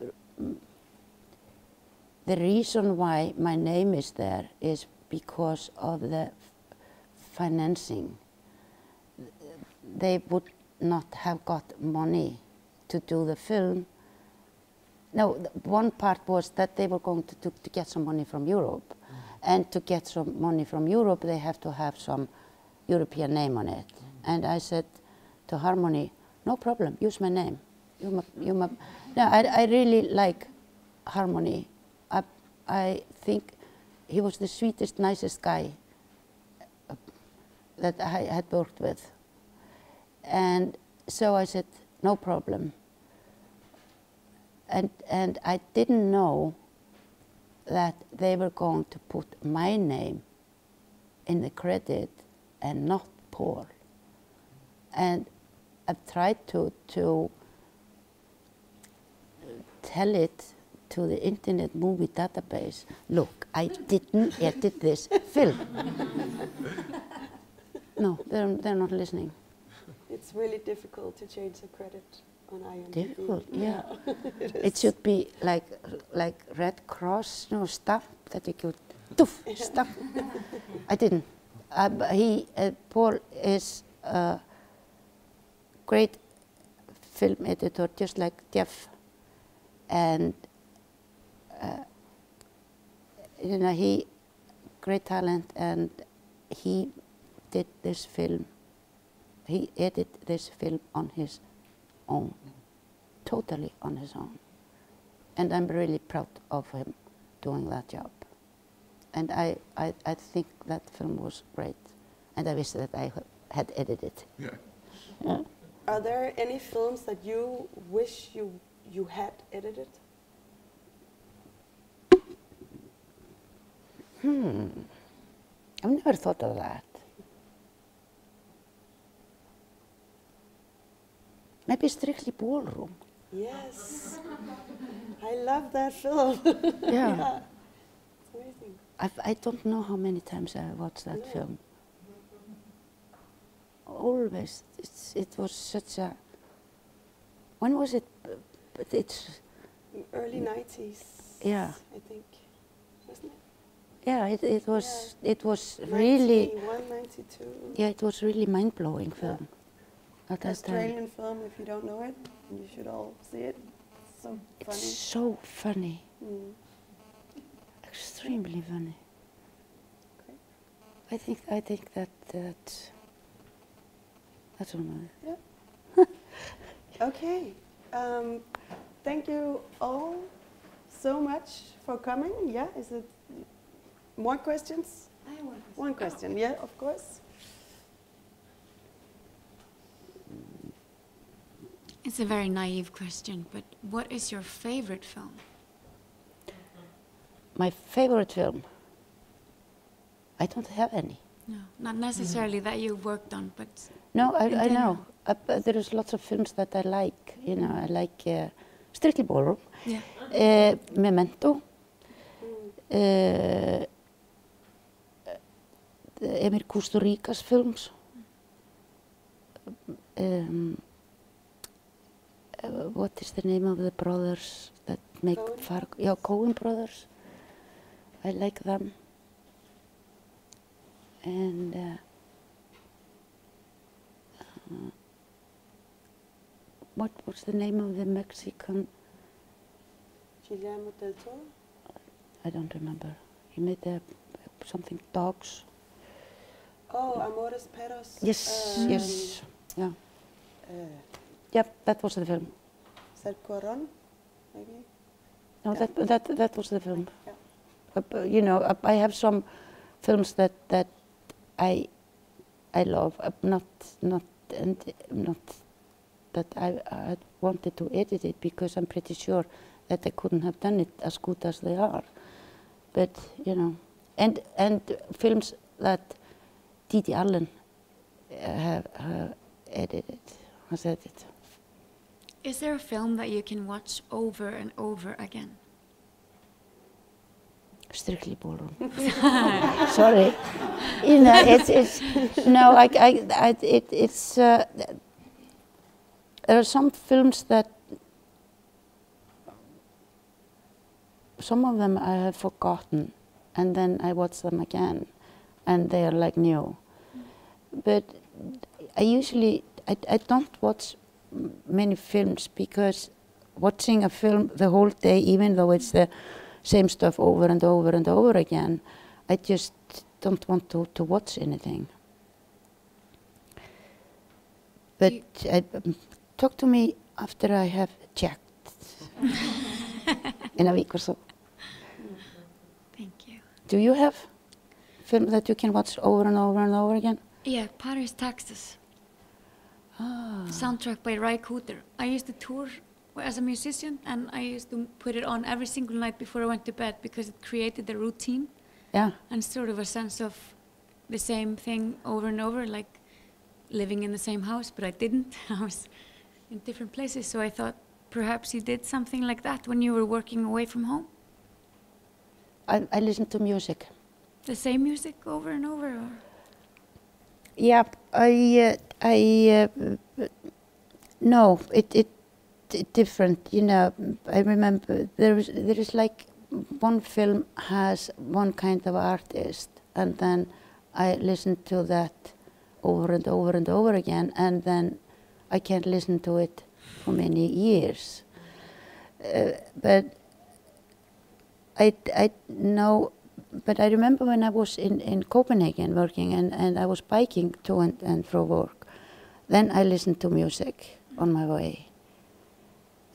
reason why my name is there is because of the financing. They would not have got money to do the film. No, one part was that they were going to get some money from Europe. And to get some money from Europe, they have to have some European name on it. And I said to Harmony, no problem, use my name. No, I really like Harmony. I think he was the sweetest, nicest guy that I had worked with. And so I said, no problem. And I didn't know that they were going to put my name in the credit and not Paul. And I've tried to tell it to the Internet Movie Database, look, I didn't edit this film. No, they're not listening. It's really difficult to change the credit on IMDb. Difficult, yeah. It It should be like Red Cross, no, stamp that you could, doof, stamp. I didn't. Paul is a great film editor, just like Jeff, and you know, he great talent, and he did this film. He edited this film on his own, totally on his own. And I'm really proud of him doing that job. And I think that film was great. And I wish that I had edited it. Yeah. Yeah. Are there any films that you wish you had edited? I've never thought of that. Maybe Strictly Ballroom. Yes. I love that film. Yeah. It's amazing. I don't know how many times I watched that film. Always. It was such a... When was it? But it's... Early 90s. Yeah. I think. Wasn't it? Yeah, it was really... 91, 92. Yeah, it was really mind-blowing film at that time. Australian film, if you don't know it, you should all see it. It's so funny. It's so funny. Mm. Extremely funny. Great. I think that's all my... Yeah. Okay. Thank you all so much for coming. Yeah, is it more questions? I have one question. One question, yeah, of course. It's a very naive question, but what is your favorite film? My favorite film? I don't have any. No, not necessarily that you worked on, but No, I general. know. There is lots of films that I like. You know, I like Strictly Ballroom, yeah. Memento, Emir Kusturica's films. What is the name of the brothers that make Coen? Fargo? Yeah, Coen brothers. I like them. And what was the name of the Mexican? Guillermo del Toro. I don't remember. He made something dogs. Oh, Amores Perros. Yes, yes, yeah. Yep, that was the film. Is that Cuarón, maybe? No, Yeah. that was the film. Yeah. You know, I have some films that I love, not that I wanted to edit it because I'm pretty sure that I couldn't have done it as good as they are. But you know, and films that Didi Allen have edited, has edited. Is there a film that you can watch over and over again? Strictly Ballroom. Sorry, you know, it's no, it's there are some films that some of them I have forgotten, and then I watch them again, and they are like new. But I usually I don't watch many films because watching a film the whole day, even though it's the same stuff over and over and over again, I just don't want to watch anything. But talk to me after I have checked in a week or so. Thank you. Do you have film that you can watch over and over and over again? Yeah, Paris, Texas. Ah. Soundtrack by Ray Cooder. I used to tour as a musician, and I used to put it on every single night before I went to bed because it created a routine Yeah. and sort of a sense of the same thing over and over, like living in the same house, but I didn't. I was in different places, so I thought perhaps you did something like that when you were working away from home? I listen to music. The same music over and over? Or? Yeah, no, it different. You know, I remember there is like one film has one kind of artist, and then I listen to that over and over and over again, and then I can't listen to it for many years. But I know. But I remember when I was in Copenhagen working, and I was biking to and from work, then I listened to music on my way.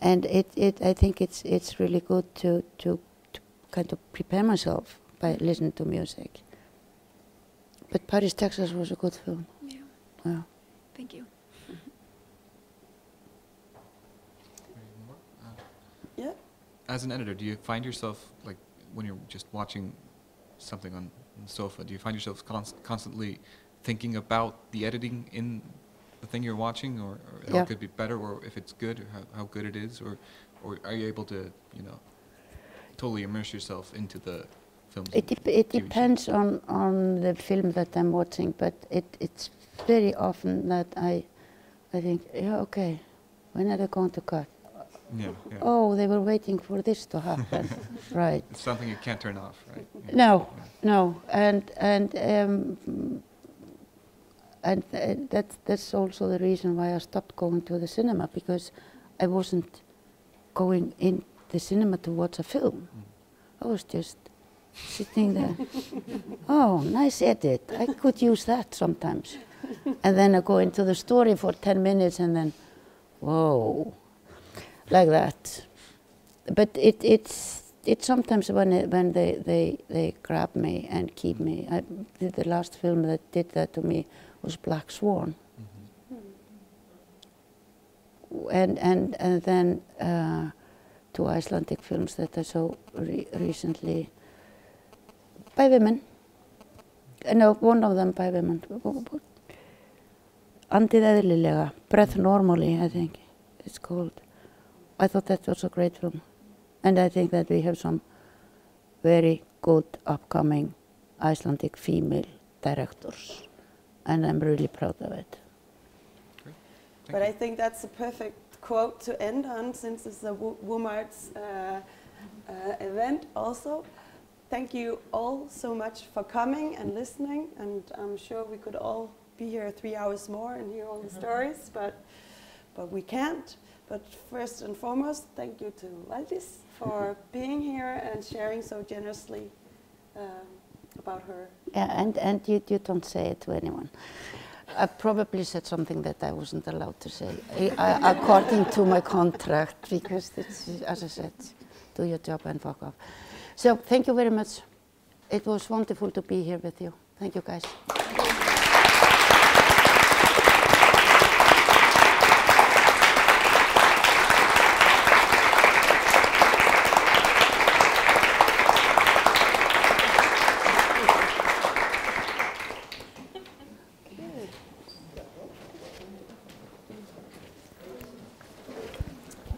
And I think it's really good to kind of prepare myself by listening to music. But Paris, Texas was a good film. Yeah. Yeah. Thank you. Yeah. As an editor, do you find yourself, like, when you're just watching something on the sofa, do you find yourself constantly thinking about the editing in the thing you're watching, or how it could be better, or if it's good, or how good it is, or are you able to, totally immerse yourself into the films? It depends on the film that I'm watching, but it's very often that I think, yeah, okay, when are they going to cut? Yeah. Oh, they were waiting for this to happen. Right. It's something you can't turn off, right? Yeah. No, and that's also the reason why I stopped going to the cinema, because I wasn't going in the cinema to watch a film. I was just sitting there. Oh, nice edit. I could use that sometimes. And then I go into the story for 10 minutes and then, whoa, like that. But it's sometimes when they grab me and keep me. The last film that did that to me was Black Swan. And then 2 Icelandic films that I saw recently by women. No, one of them by women. Andið eðlilega, Breath Normally, I think it's called. I thought that was a great film. And I think that we have some very good upcoming Icelandic female directors. And I'm really proud of it. Great. But I think that's a perfect quote to end on, since it's a Womarts event also. Thank you all so much for coming and listening, and I'm sure we could all be here 3 hours more and hear all the stories, but we can't. But first and foremost, thank you to Valdis for being here and sharing so generously about her. Yeah, and you don't say it to anyone. I probably said something that I wasn't allowed to say, according to my contract, because it's, as I said, do your job and fuck off. So thank you very much. It was wonderful to be here with you. Thank you, guys.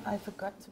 I forgot to